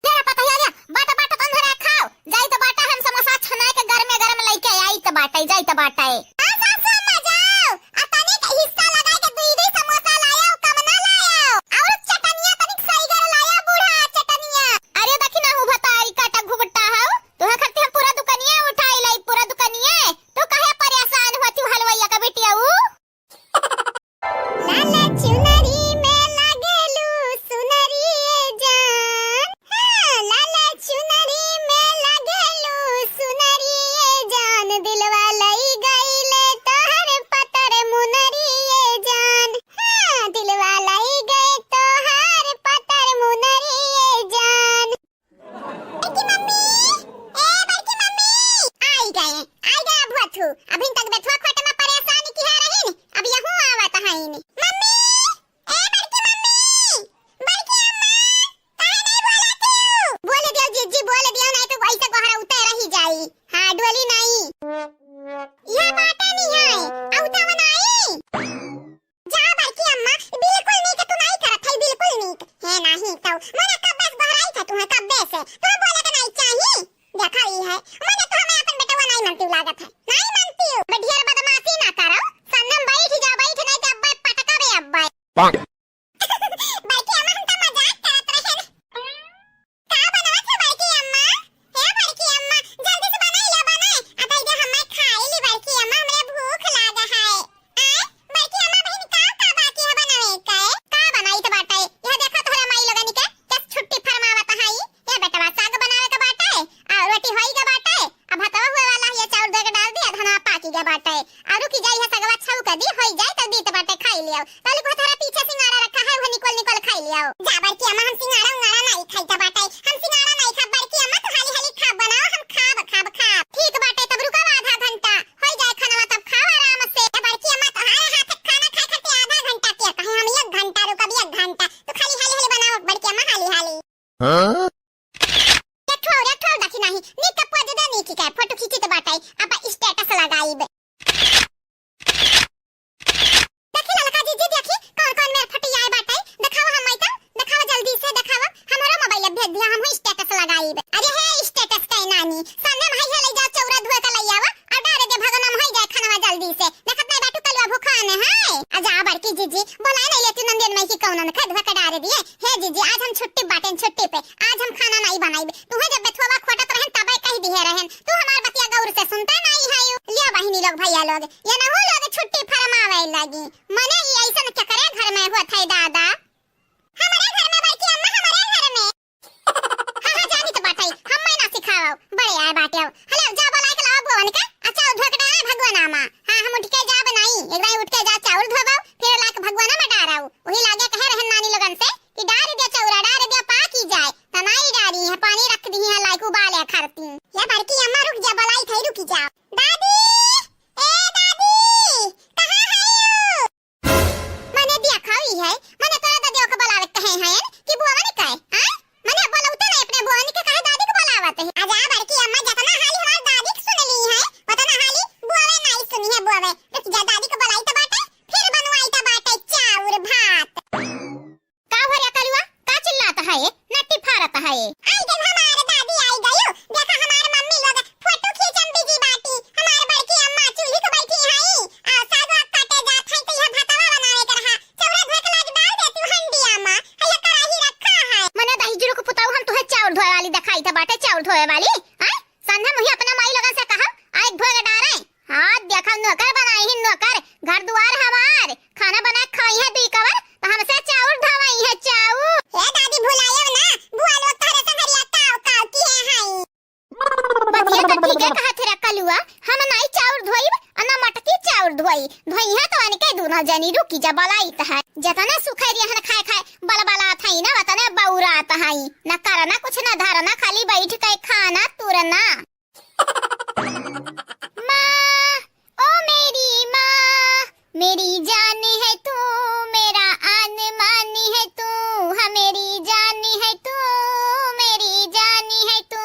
तेरा पता है बाटे तन्हरे खाओ जाई तो बाटे हम समोसा छना के गरम लेके आई तो बाटे जाई तो बाटे। सासू अम्मा जाओ आ तने के हिस्सा लगा के दुई समोसा लायो कम ना लायो और चटनिया तनिक सही कर लायो बूढ़ा चटनिया। अरे देखी ना हूं भतारी काटा घुगटा हो तोहे खरती हम पूरा दुकानिया उठाई लाई पूरा दुकानिया तू काहे परेशान होती हलवैया का बेटिया ऊ। लाला चुनरी में लागेलू सुनरी जान हां लाला चुनरी में लागेलू सुनरी जान दिलवा लई गईले तोहर पतर मुनरी जान हां दिलवा लई गए तोहर पतर मुनरी जान। बड़की मम्मी आई गए भुथू अभी तक बेथुआ खोटे में परेशानी की है रही ने अब यहूं आवत है ने मम्मी बड़की अम्मा काहे नहीं बोलती हूं बोल दियो जीजी बोल दियो नहीं तो ऐसे गोहरा उतर रही जाई। हां डोली नहीं यह बाटा नहीं है औता नहीं जा बड़की अम्मा बिल्कुल नहीं के तू नहीं करत है बिल्कुल नहीं है नहीं तो मने कब बस बहराई था तू कब से तू बोले के नहीं चाहिए देखा ही है मने तो हमें अपन बेटा नहीं मानती लागत है नहीं मानती हूं बाकी गे बाटे आरु की जाई है सगवा छाऊ कर दी होई जाए त दीत बाटे खाई लियो ताली को थारा पीछे सिंगाड़ा रखा है वो निकल निकल खाई लियो जाबर की अम्मा हम सिंगाड़ा उंगाड़ा नहीं खाई त बाटे हम सिंगाड़ा नहीं खा बर की अम्मा तो हाली हाली खा बनाओ हम खाब ठीक बाटे तब रुका आधा घंटा होई जाए खाना तब खाओ आराम से बर की अम्मा तो हाय हाथ खाना खाए खाते आधा घंटा क्या कहे हम 1 घंटा रुका भी 1 घंटा तो खाली हाली हाली बनाओ बर की अम्मा हाली हाली हाँ? रखो देखी नहीं नी कप दे दे नी की काय फोटो खींची तो बाटाई अब स्टेटस लगाई बे देखी ललका जी देखी कौन मेरे फटी आए बाटाई दिखाओ हम आई दिखाओ जल्दी से दिखाओ हमारा मोबाइल भेज दिया हम स्टेटस लगाई बे अरे हे स्टेटस काय नानी सामने भाई ले जाओ चौरा धुए का लई आवा और डारे दे भगन हम होई जाए खाना जल्दी से देखत नहीं बाटू कलवा भूखा ने है आजा बड़की जीजी बोला नहीं लेती नंदन में की कौन न खदवा का डारे दिए हे जीजी आज हम छुट्टी बाटें छुट्टी पे आज हम खाना नहीं बनाई तू है जब बेथवा खोटा तो रहन तबे कह दिए रहन तू हमार बतिया गौर से सुनता नहीं है लिया बहिनी लोग भैया लोग ये ना हो लोग छुट्टी फरमावे लगी मने ये ऐसा न क्या करे घर में हुआ था दादा हमारे घर में बड़की अम्मा हमारे घर में हां जानी तो बात है हम मैं ना सिखाओ बड़े यार बाटे हेलो जा बोला के लाओ भवन का अच्छा ढोकड़ा है भगवान आमा हां हम उठ के जा बनाई एक बार उठ के जा चावल धोबाओ फिर लाके भगवान में डाराओ वही लागे कहे रहन नानी लोगन से कि डार दे चौरा डार दे पाकी जाए तनाई डारी है पानी रख दी है लाइक उबाले खरती ये बड़की अम्मा रुक जा बलाई थई रुकी जा दादी ए दादी कहां है यू मने दिया खाई है मने तोरा दादी को बुलावे कहे हैं कि बुआ ने कहे हां मने बोलौते नहीं अपने बुआ ने के कहे दादी को बुलावत है आजा बड़की अम्मा जतना हाली हमार दादी को सुन ली है पता ना हाली बुआ ने नहीं सुनी है बुआ रुक जा दादी को बुलाई तो बाटे फिर बनवाई तो बाटे चाउर भात का भरिया कलुआ का चिल्लाता है ये नट्टी फारता है ये आई गई हमारे दादी आई गयो देखा हमारे मम्मी लोग फोटो खींचन बिजी बाटी हमारे बड़की अम्मा चूल्ही को बैठी है आ साग वाग काटे जात है तो यह भातवा बनावे कर रहा चौरा धोए के लाग डाल देती हंडी अम्मा हया कढ़ाई रखा है मने दही जीरो को पुताऊ हम तोहे चावल धोए वाली दिखाई था बाटे चावल धोए वाली हां संध्या मुही अपना माई लोगन से कहा आज धोए के डारे हां देखा नौकर बनाई ही नौकर घर द्वार हमार खाना बना खाई है दी कवर तो हमसे चावल धोवाई है चावल ए दादी भुलायो ना बुआ लोग तारे से हरिया काव काव की है हाई बतिया का ठीक है कहा तेरा कलुआ हम नहीं चावल धोईब अना मटकी चावल धोई धोई है तो अन के दूना जनी रुकी जा बलाई त है जतना सुखैरिया हन खाए खाए बलबला थई ना वतने बौरा त हई ना करना कुछ ना धरना खाली बैठ के खाना तुरना माँ ओ मेरी माँ मेरी जान है तू मेरा आन मान है तू हाँ मेरी जान है तू मेरी जान है तू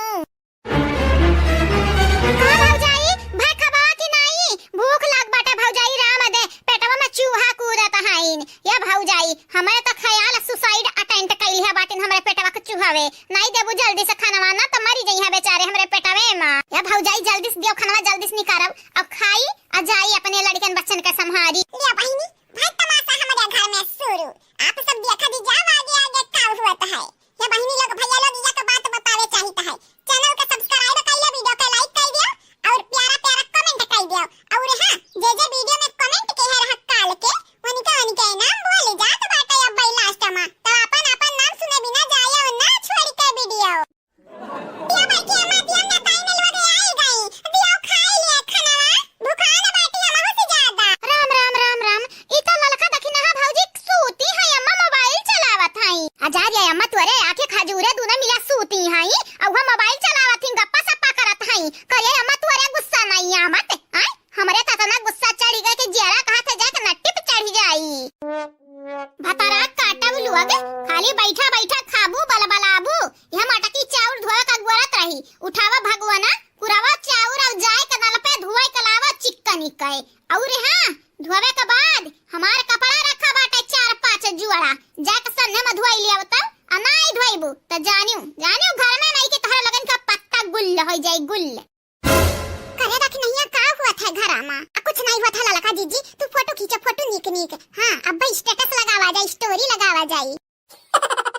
भौजाई भाई खबा कि नहीं भूख लाग बाटे भौजाई राम दे पेटवा में चूहा कूदत हईन या भौजाई हमें तो ख्याल सुसाइड अटेम्प्ट कइल है बाटिन हमरे पेटवा के चूहावे नहीं देबू जल्दी से खाना ना तो मरी जई है बेचारे हमरे पेटवे में या भौजाई जल्दी से दियो खाना जल्दी से निकारब अब खाई आ जाई अपने लड़कन बच्चन के संभारी लिया बहिनी भाई तमाशा हमारे घर में शुरू आप सब देखा दी जाओ आगे आगे का हुआ है या बहिनी लोग भैया लोग या तो बात बतावे चाहिए है चैनल को सब्सक्राइब कर लिया वीडियो को लाइक कर दियो और प्यारा प्यारा कमेंट कर दियो और हां जे जे वीडियो में कमेंट के है काल के उनका नाम बोले जा तो बाटा अब भाई लास्ट में तो अपन नाम सुने बिना जायो ना छोड़ के वीडियो दिया भाई के अम्मा दिया ना फाइनल वगे आई गई दियो खाई ले खाना भूखा ना बाटी हम हो से ज्यादा राम राम राम राम ई तो ललका देखी ना भौजी सूती है अम्मा मोबाइल चलावत हई आजा रे अम्मा तोरे आंखें खजूरे दूना मिला सूती हई अब हम मोबाइल चलावत हई गप्पा सप्पा करत हई करे अम्मा तोरे गुस्सा नहीं आमत आई हमरे तना गुस्सा चढ़ी गए कि जरा कहां से जाके नट्टी पे चढ़ जाई भतारा काटा लुआग खाली बैठा बैठा खाबू बलबलाबू यह मटकी चाउर धोए का गोरत रही उठावा भगवाना कुरावा चाउर और जाए कनाल पे धुआई कलावा चिकन निकए और हां धोवे के बाद हमार कपड़ा रखा बाटे 4-5 जुआड़ा जाके सन्ने में धुआई लिया बताओ अनाई धोइबू त जानियो घर में नहीं कि तोहरा लगन का पत्ता गुल हो जाए गुल करे रख नहीं का हुआ था घर में कुछ नहीं हुआ था ललका जीजी तू फोटो खींचा फोटो निक हां अब स्टेटस लगावा जाए स्टोरी लगावा जाए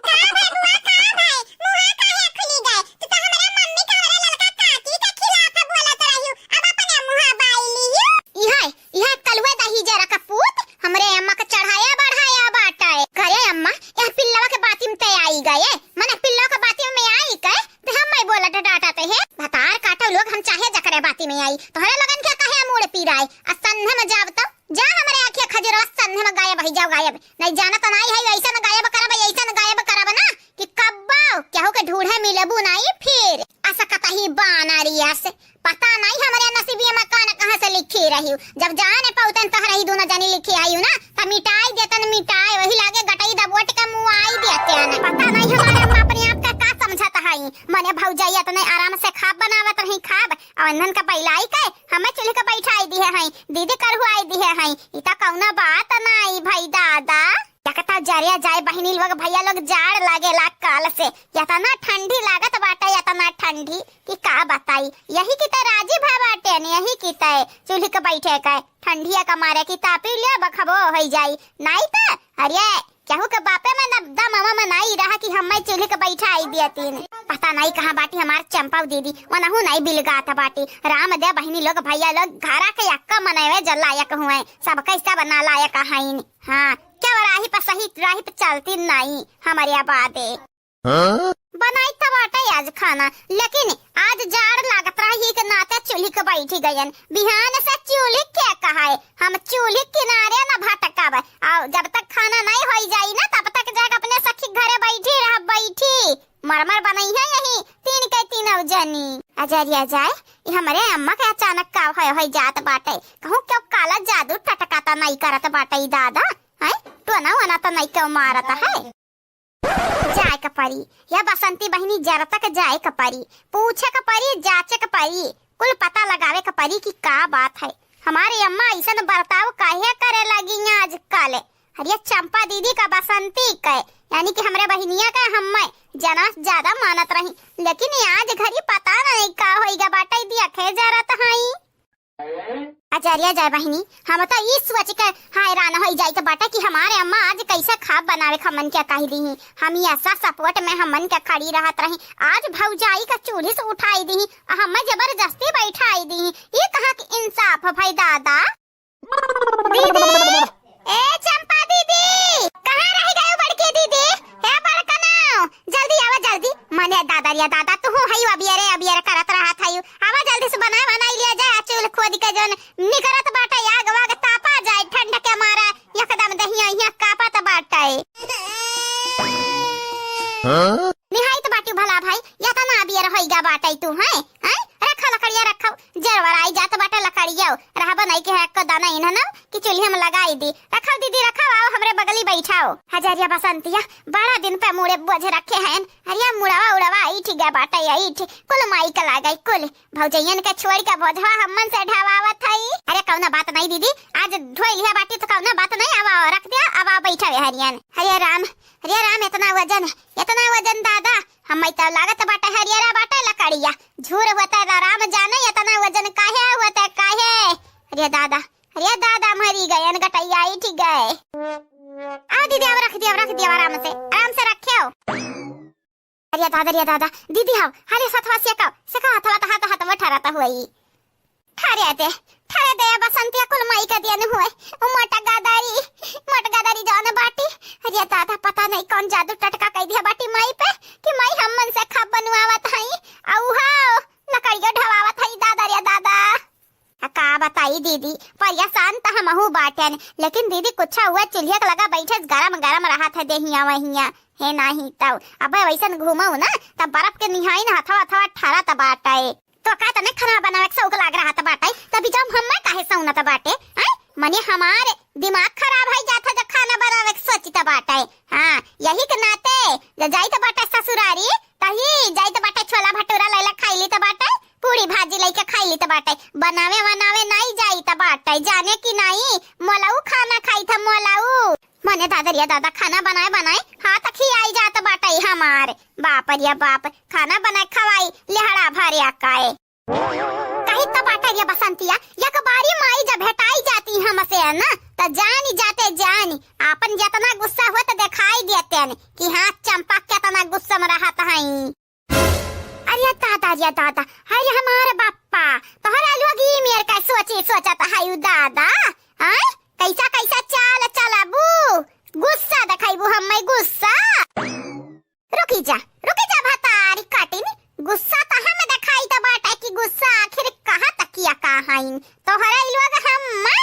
का भाई बुआ का भाई मुंह काहे खुली गए तू तो हमरा मम्मी का हमरा ललका काकी का खिलाफ बोलत रहियो अब अपने मुंह बाई लियो इहा कलवे दही जरा का पूत हमरे अम्मा का चढ़ाया बढ़ाया बाटा है करे अम्मा यह पिल्लवा के बाती में ते आई गए माने पिल्लवा के बाती में आई के तो हम मैं बोलत डाटा ते है भतार काटा लोग हम चाहे जकरे बात बाती में आई तोहरा लगन क्या कहे मूड पी रहा है आ संधे में जाब तो जा हमरे आंखें खजरो संधे में गायब हो जाओ गायब नहीं जाना तो नहीं है ऐसा न गायब करब ऐसा न गायब करब ना कि कब्बा केहू के ढूंढे मिलबू नहीं फिर ऐसा कतही बाना रिया से पता नहीं हमारे नसीबिया में कहां से लिखी रही जब जाने पाउतन तहरा ही दोनों जानी लिखी आई ना त मिटाई देतन मिटाई वही लागे गटई दबोट के मुआई देते न पता नहीं हमारे अम्मा अपने आप का समझता है मने भौजाइया तने आराम से खाब बनावत रही खाब अवंधन का पहलाई के हमें चूल्हे का बैठाई दी है दीदी करहुआई दी है इता कौना बात नहीं भाई दादा कहता जरिया जाए बहनी लोग भैया लोग जाड़ लागे ला काल से यातना ठंडी लागत बाटे यातना ठंडी कि का बताई यही की त राजी भा बाटे न यही की त चूल्हे के बैठे के ठंडिया का मारे की तापी ले बखबो हो जाई नहीं त अरे केहू के बापे में नब्दा मामा में नहीं रहा कि हमें चूल्हे के बैठा आई दिया तीन पता नहीं कहाँ बाटी हमार चंपा दीदी वनहु नहीं बिलगा था बाटी राम दे बहनी लोग भैया लोग घरा के यक्का मनावे जल लायक हुए सब कैसा बना लायक है हाँ क्या राही पर सही राही पे चलती नहीं हमारी आबादे बनाई तो बाटे आज खाना लेकिन आज जाड़ लागत रही के नाते चूल्हे के बैठी गयन बिहान से चूल्हे क्या कहा है हम चूल्हे किनारे न भटकाब और जब तक खाना नहीं हो जाई ना तब तक जाकर अपने सखी घरे बैठी रह बैठी मरमर बनाई है यही तीन के तीन जनी अजरिया जाए ये हमारे अम्मा के अचानक का हो जात बाटे कहूँ क्यों काला जादू टटकाता नहीं करत बाटे दादा है तो ना तो नहीं क्यों मारता है जाए कपरी या बसंती बहनी जरा तक जाए कपरी पूछे कपरी जाचे कपरी कुल पता लगावे कपरी की का बात है हमारी अम्मा ऐसा बर्ताव काहे करे लगी आजकल अरे चंपा दीदी का बसंती का यानी कि हमारे बहनिया का हमें जना ज्यादा मानत रही लेकिन आज घरी पता नहीं का होइगा बाटा दिया खे जरा तो हाई आचार्य जय बहनी हम तो ये सोच कर हैरान हो जाए तो बाटा कि हमारे अम्मा आज कैसे खाब बनावे खमन क्या कही दी हम ऐसा सपोर्ट में हमन क्या खड़ी रहत रही आज भौजाई का चूल्हे से उठाई दी हम जबरदस्ती बैठाई दी ये कहा कि इंसाफ भाई दादा दीदी ए चंपा दीदी कहाँ रह गए बड़की दीदी हे बड़कना जल्दी आवा जल्दी मने दादा रिया दादा तू हई अबियरे करत रहा था आवा जल्दी से बना लिया जाए चूल खोद के जन निकरत बाटा आग वाग तापा जाए ठंड के मारा एकदम दहिया यहाँ कापत बाटा निहाई तो बाटी भला भाई या तो ना अबियर होइगा बाटा तू है रखा लकड़िया रखो जरवर आई जात बाटा लकड़िया रहा बनाई के हक दाना इन्हें ना कि चूल्हे में लगाई दी रखो दीदी रखो आओ हमरे बगली बैठाओ हजारिया बसंतिया बड़ा दिन पे मुड़े बोझ रखे हैं अरे मुड़ावा उड़ावा ईठ गया बाटा या ईठ कुल माई का लागई कुल भौजैयन के छोड़ के बोझवा हमन से ढावावत हई अरे कौना बात नहीं दीदी आज धोई लिया बाटी तो कौना बात नहीं आवा रख दिया अब आ बैठावे हरियन हरे राम इतना वजन दादा हम तो लागत बाटा हरियरा बाटा लकड़िया झूर होता राम जाने इतना वजन काहे होता काहे अरे दादा मरी गए गटैया ठीक गए आ दीदी अब रख दिया आराम से रखे अरे दादा दीदी हां हाले सथवा सेका हथवा तो हाथ ठहराता हुई ठहरे दे बसंतिया कुल माई का दिया न हुए मोटा गादारी जान बाटी अरे दादा पता नहीं कौन जादू टटका कह दिया बाटी माई पे कि माई हमन से खब बनवावत हई औ हां लकड़िया ढवावत हई दादा का बताई दीदी परेशान तो हमहू बाटन लेकिन दीदी कुछ हुआ चूल्हे लगा बैठे गरम रहा था देहिया वहिया है नहीं तब अब वैसन घूमऊ ना तब बर्फ के निहाई ना हथवा ठहरा त बाटे तो का तने खाना बनावे के शौक लाग रहा था बाटे तभी जब हम काहे सौना त बाटे मने हमारे दिमाग खराब है जाता जब खाना बनावे के सोची त बाटे हां यही के नाते जाई त बाटे ससुरारी तही जाई त बाटे छोला भटूरा लैला खाइली त बाटे पूरी भाजी लेके खाइली त बाटे बनावे नहीं जाई त बाटे जाने की नहीं मोलाऊ खाना खाई था मोलाऊ मने दादा खाना बनाए हाँ तक ही आई जात बाटे हमारे बाप रिया बाप खाना बनाए खवाई लेहड़ा भरे आकाए कहीं तो बाटा रिया बसंतिया या बारी माई जब हटाई जाती हमसे है ना तो जानी आपन जितना गुस्सा हो तो दिखाई देते हैं कि हाँ चंपा कितना गुस्सा में रहता है अरे दादा अरे हमारे बापा तोहरा लोग ही मेरे का सोचा है दादा कैसा चाल चलाबू गुस्सा दिखाईबू हमें गुस्सा रुकी जा भतारी काटिन गुस्सा तो हमें दिखाई तो बाटा कि गुस्सा आखिर कहाँ तक हईन तोहरा लोग हम्मे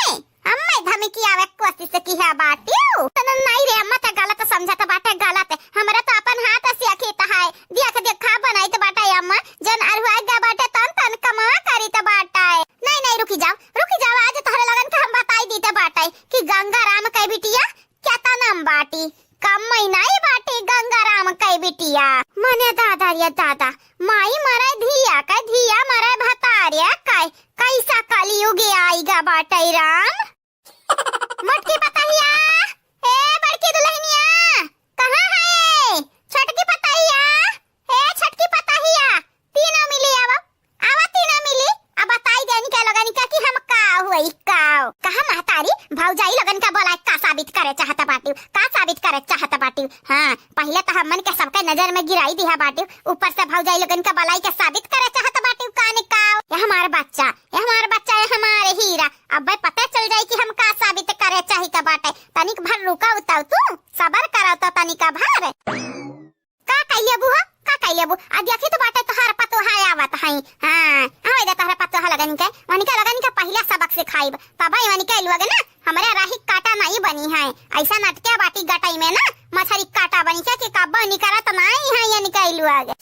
धमकी आवे कोशिश किया बाटियो तन नहीं रे अम्मा त गलत समझत बाटे गलत हमरा तो अपन हाथ से अखीत है देख देख खा बनाई त बाटे अम्मा जन अरुआ गा बाटे तन तन कमा करी त बाटे नहीं रुकी जाओ आज तोहरा लगन के हम बताई दी त बाटे कि गंगा राम के बिटिया क्या ता नाम बाटी कम महीना ही बाटी गंगा राम के बिटिया मने दादा रे दादा माई मरे धिया मरे भतारिया कैसा कलयुग आईगा बाटे राम मटकी पतहिया ए बड़की दुल्हनिया कहां है छटकी पतहिया ए छटकी पतहिया तीनों मिली आवा तीनों मिली अब बताई देनी के लगन का कि हम का हुई काओ कहां महतारी भौजाई लगन का बोला का साबित करे चाहता बाटी हां पहले तो हमन के सबके नजर में गिराई दिया बाटी ऊपर से भौजाई लगन का बलाई के साबित करे चाहता बाटी काने काओ ये हमारा बच्चा ये हमारे हीरा अब पता चल जाए कि हम का साबित करे चाहिए बाटे तनिक भर रुका उताव तू सबर करा तो तनिका भर का कइले बुआ आ देखी तो बाटे तोहार पतो है आवत हई हां आवे दे तोहार पतो है लगन के पहला सबक सिखाइब तबई वनी के लोग ना हमरे राही काटा नहीं बनी है ऐसा नटके बाटी गटाई में ना मछरी काटा बनी के कब्बा नहीं करत नहीं है ये निकाई लोग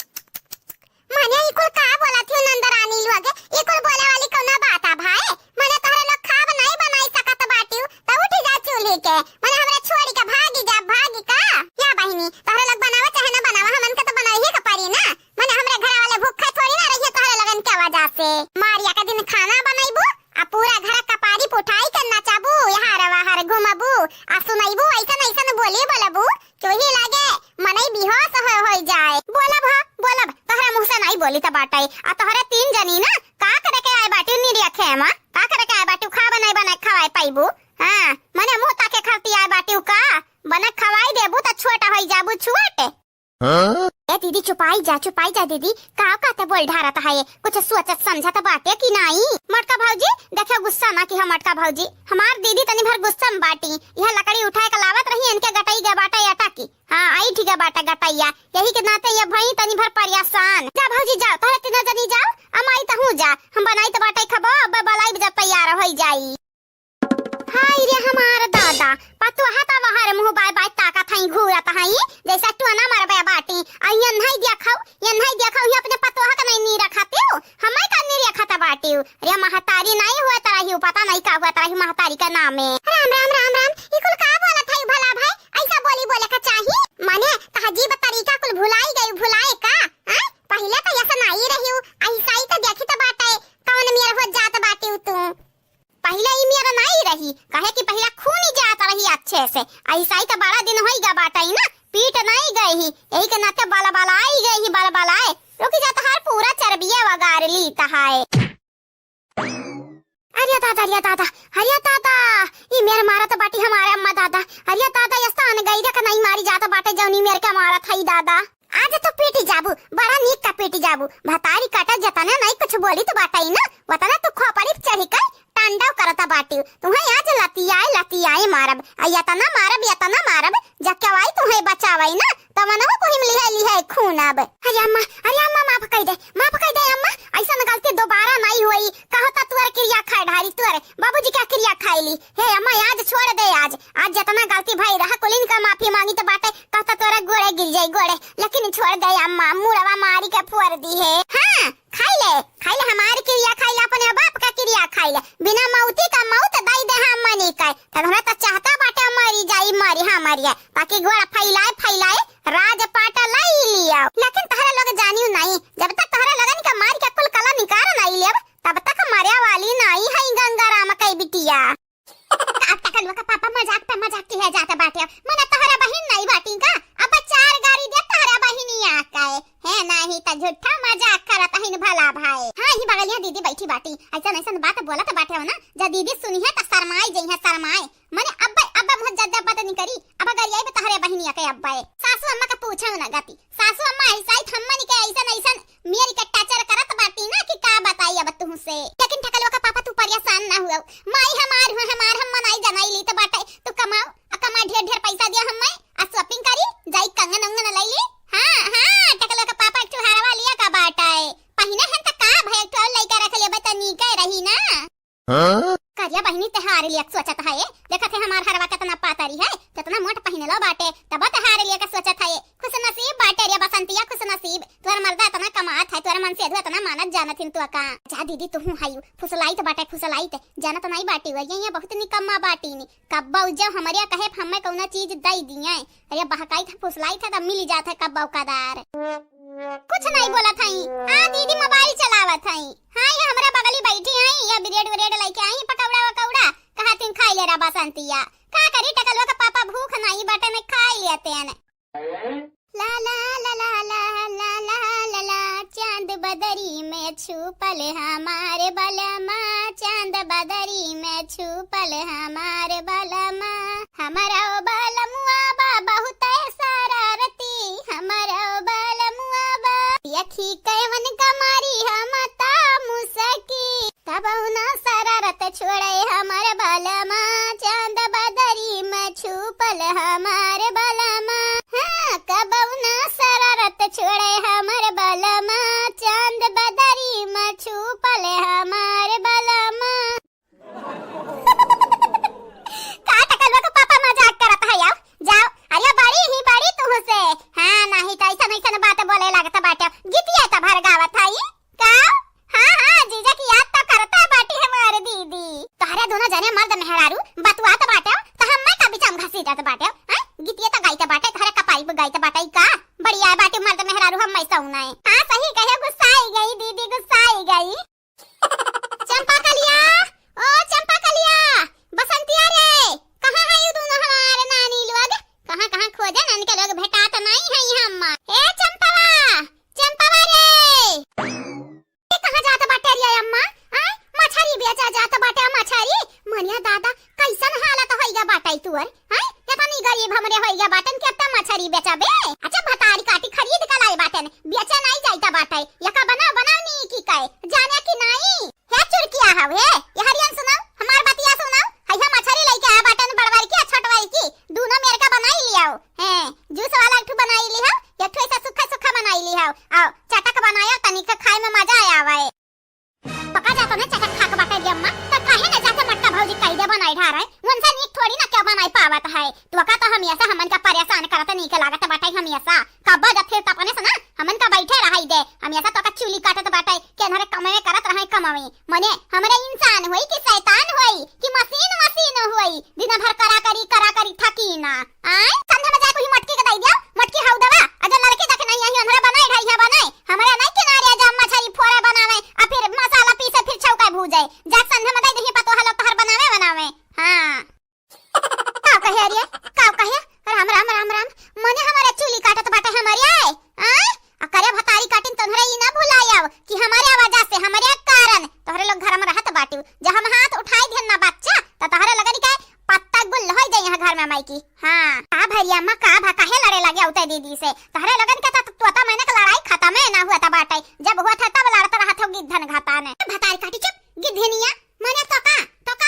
मने इकुल का बोला थी नंदरानी लोग इकुल बोले वाली कौना बात है भाई मने तोहरे लोग खाब नहीं बनाई सकत बाटी त उठी जा चूल्हे के मने हमरे छोड़ी के भागी का या बहिनी तोहरे लोग बनावे चाहे ना बनावा हमन के तो बनाई के पड़ी ना मने हमरे घर वाले भूखे थोड़ी ना रहिए तोहरे लगन के वजह से मारिया के दिन खाना बनाईबू आ पूरा घर का पारी पुठाई करना चाबू यहाँ रवाहर घुमबू आ सुनाईबू ऐसा बोलबू चोही लागे मनई बेहोश हो जाए बोलब तोहरा मुंह से नहीं बोली त बाटाई आ तोहरे तीन जनी ना का करे के आए बाटी नी रखे हम का करे के आए बाटी खा बनाई खवाए पाइबू हां मने मुंह ताके खाती आए बाटी का बना खवाई देबू त छोटा होई जाबू छुआटे ए दीदी चुपाई जा दीदी का कहते बोल ढारत है कुछ सोचत समझत बाटे कि नहीं मटका भौजी देखो गुस्सा ना कि हम मटका भौजी हमार दीदी तनी भर गुस्सा में बाटी यह लकड़ी उठाए के लावत रही इनके गटाई गे बाटा आटा की हां आई ठीक है बाटा गटाइया यही के नाते ये भई तनी भर परेशान जा भौजी जाओ तोरे तीन जनी जाओ अमाई त हूं जा हम बनाई त बाटा खबो अब बलाई जब तैयार होई जाई हाय रे हमार दादा पतो हाथा वहार मुंह बाय ताकत हई घूरत हई जैसा तू ना मरबे बाटी अयन नहीं देखौ ये अपने पतो हक नहीं रखाते हो हमें का नहीं रखाता बाटी रे महतारी नहीं हुआ तरही पता नहीं का हुआ तरही महतारी का नाम है राम इकुल का बोलत हई भला भाई ऐसा बोले का चाहिए माने तहजीब तरीका कुल भुलाए का पहले तो ऐसा नहीं रही ऐसा ही तो देखी तो बाटे कौन मेरा हो जात बाटी तू पहले ही मेरा नहीं रही कहे कि पहला खून ही जाता रही अच्छे से ऐसा ही तो बड़ा दिन होइगा बाटाई ना पीट नहीं गई ही यही के नाते बलबलाई गई ही बलबलाए रुकी जाता हर पूरा चर्बिया वगार ली तहाए अरे दादा ये मेरे मारा तो बाटी हमारे अम्मा दादा अरे दादा यस्तान गई रे नहीं मारी जाता बाटे जौनी मेरे का मारा था दादा आज तो पीटी जाबू बड़ा नीक का पीटी जाबू भतारी काटा जतना नहीं कुछ बोली तो बाटाई ना वतना तू खोपड़ी चढ़ी कर तांडव करता बाटी तुम्हें आज लतियाए मारब यतना मारब जक्कवाई तुम्हें बचावाई ना तमनवा को हिम लिहाई खून अब अरे अम्मा माफ कर दे अम्मा ऐसा गलती दोबारा नहीं हुई कहता तुअर क्रिया खाए ढारी तुअर बाबूजी क्या क्रिया खाईली हे अम्मा आज छोड़ दे आज जतना गलती भाई रहा कुलिन का माफी मांगी तो बाटे कहता तोरा गोड़े गिर जाई गोड़े लेकिन छोड़ दे अम्मा मुड़वा मारी के फुअर दी है हां खाई ले हमारी क्रिया खाई ले अपने बाप का क्रिया खाई ले बिना मौती का मौत दई दे हम मनी का तोरा तो चाहता बाटे मरी जाई मरी हमारी ताकि गोड़ा फैलाए राज पाटा लाई लिया लेकिन तहरा लोग जानियो नहीं जब तक तहरा लगन का मार के कुल कला निकार नहीं लेब तब तक मरे वाली नहीं है गंगा राम कई बिटिया अब तक लोग का पापा मजाक की है जाते बाटे मने तहरा बहन नहीं बाटी का अब चार गाड़ी दे तहरा बहनिया का है नहीं त झूठा मजाक करत हइन भला भाई हां ही बगलिया दीदी बैठी बाटी ऐसा बात बोलत बाटे हो ना जब दीदी सुनी है त शरमाए मने अब्बा बहुत ज्यादा बात नहीं करी अब अगर यही तहरे बहनिया के अब्बा सासू अम्मा का पूछो ना गति सासू अम्मा ऐसा ही थम्मन के ऐसा मेरी का टचर करत बाटी ना कि का बताई अब तुमसे लेकिन ठकलवा का पापा तू परेशान ना हुआ माई हमार हम मनाई जनाई ली तो बाटे तू कमा ढेर पैसा दिया हम आ शॉपिंग करी जाई कंगन उंगन लई ली हां ठकलवा का पापा एक हारवा लिया का बाटा है पहिना हम त का भय तो लइका रख ले बता नी के रही ना करिया बहिनी तहार लिया सोचत है देखत है हमार हरवा कितना पातरी है कितना मोट पहिने लो बाटे तब तहार लिया के सोचत है खुश नसीब बाटे रे बसंतिया खुश नसीब तोर मर्दा इतना कमात है तोर मन से इतना मानत जानत हिन तू का जा दीदी तू हायू फुसलाई तो बाटे फुसलाई ते जानत नहीं बाटी हुई ये बहुत निकम्मा बाटी नी कब्बा उजा हमरिया कहे हमें कौना चीज दई दिए अरे बहकाई था फुसलाई था तब मिल जात है कब्बा औकादार कुछ नहीं बोला था दीदी मोबाइल चलावत है हाँ ये हमरा बगली बैठी है या ब्रेड ब्रेड लेके आई पकौड़ा वकौड़ा कहा तीन खाई ले रा बसंतिया का करी टकलवा का पापा भूख नहीं बटे में खाई लेते हैं ला ला ला ला ला ला ला ला ला चांद बदरी में छुपल हमारे बलमा चांद बदरी में छुपल हमारे बलमा हमारा बलमुआ बा बहुत शरारती हमारा बलमुआ बा यखी कैवन कमारी हम ता मुसकी तब ना शरारत छोड़े हमारे बलमा चांद बदरी में छुपल हमारे बलमा हाँ कब ना शरारत छोड़े हमारे बलमा चांद बदरी में छुपल हमारे बलमा का टकलवा का पापा मजाक करत है यार जाओ अरे बड़ी ही बड़ी तू से हाँ नहीं तो ऐसा बात बोले लगता बाटे गीतिया तो भर गावत है का हाँ हाँ जीजा की याद तो करता बाटी हमारे दीदी तोहरे दोनों जने मर्द मेहरारू बतुआ तो बाटे तो हम मैं कभी चम घसी जात बाटे हां गीतिया तो गाइते बाटे घर का पाइप गाइते बाटे का बढ़िया है बाटे मर्द मेहरारू हम मैं सौना है हां सही कहे गुस्साई गई दीदी गुस्साई गई चंपा कलिया ओ चंपा कलिया बसंतिया रे कहां है ये दोनों हमारे नानी लोग कहां खोजे नानी के लोग भेटा तो नहीं है हम ए चंपावा चंपावा रे कहां जात बाटे रे अम्मा हां मछरी बेचा जात बाटे मछरी मनिया दादा कैसन हालत होइगा बाटे तुअर हां कितनी गरीब हमरे होइगा बाटन केतना मछरी बेचबे अच्छा भतारी काटी खरीद के लाई बाटन बेचा नहीं जाइता बाटे यका बना नी की काय जाने की नहीं हे चुरकिया हवे ये हरियन सुनाओ हमार बतिया सुनाओ हैया मछरी लेके आ बाटन बड़वाई की छोटवाई की दोनों मेरे का बनाई लियाओ हैं जूस वाला एक बनाई लिहाओ एक ठो ऐसा सूखा सूखा बनाई लिहाओ आओ चटक बनाया तनिक खाए में मजा आया आवे पका जातो ना चटक खा के बाटे रे अम्मा त काहे न जाके मटका भौजी कई दे बनाई ढा रहे वंसा नीक थोड़ी ना क्या बनाई पावत है तो का तो हम ऐसा हमन का परेशान करत नहीं के लागत बाटे हम ऐसा कब्बा जब फिर तपने से ना हमन का बैठे रही दे हम ऐसा तो का चूली काटत बाटे के नरे कमावे करत रहे कमावे मने हमरे इंसान होई कि शैतान होई कि मशीन होई दिन भर करा करी थकी ना आय संधा में जाके ही मटकी के दई दियो मटकी हाउ दवा अगर लड़की देखे नहीं आई हमरा बनाई ढाई है बनाई हमरा नहीं किनारे जा मछली फोड़ा बनावे आ फिर मसाला पीसे फिर छौका भूजे जा संधा में दई दही पतो हलो तहर बनावे हां का कहे रे का कहे राम राम राम राम मने हमारे चूली काटत बाटे हमारी आय करे भतारी काटिन तोहरे ई ना भुलायाव कि हमारे वजह से हमारे कारण तोहरे लोग घर में रहत बाटू जब हम हाथ उठाई देन ना बच्चा त तोहरे लगनी के पत्ता गुल होई जाई यहां घर में माई की हां का भैया अम्मा का भा काहे लड़े लगे औते दीदी से तोहरे लगन के त तोता मैंने का लड़ाई खत्म है ना हुआ त बाटे जब हुआ था तब लड़ता रहा था गिद्धन घाता ने भतारी काटी चुप गिद्धनिया मने तो का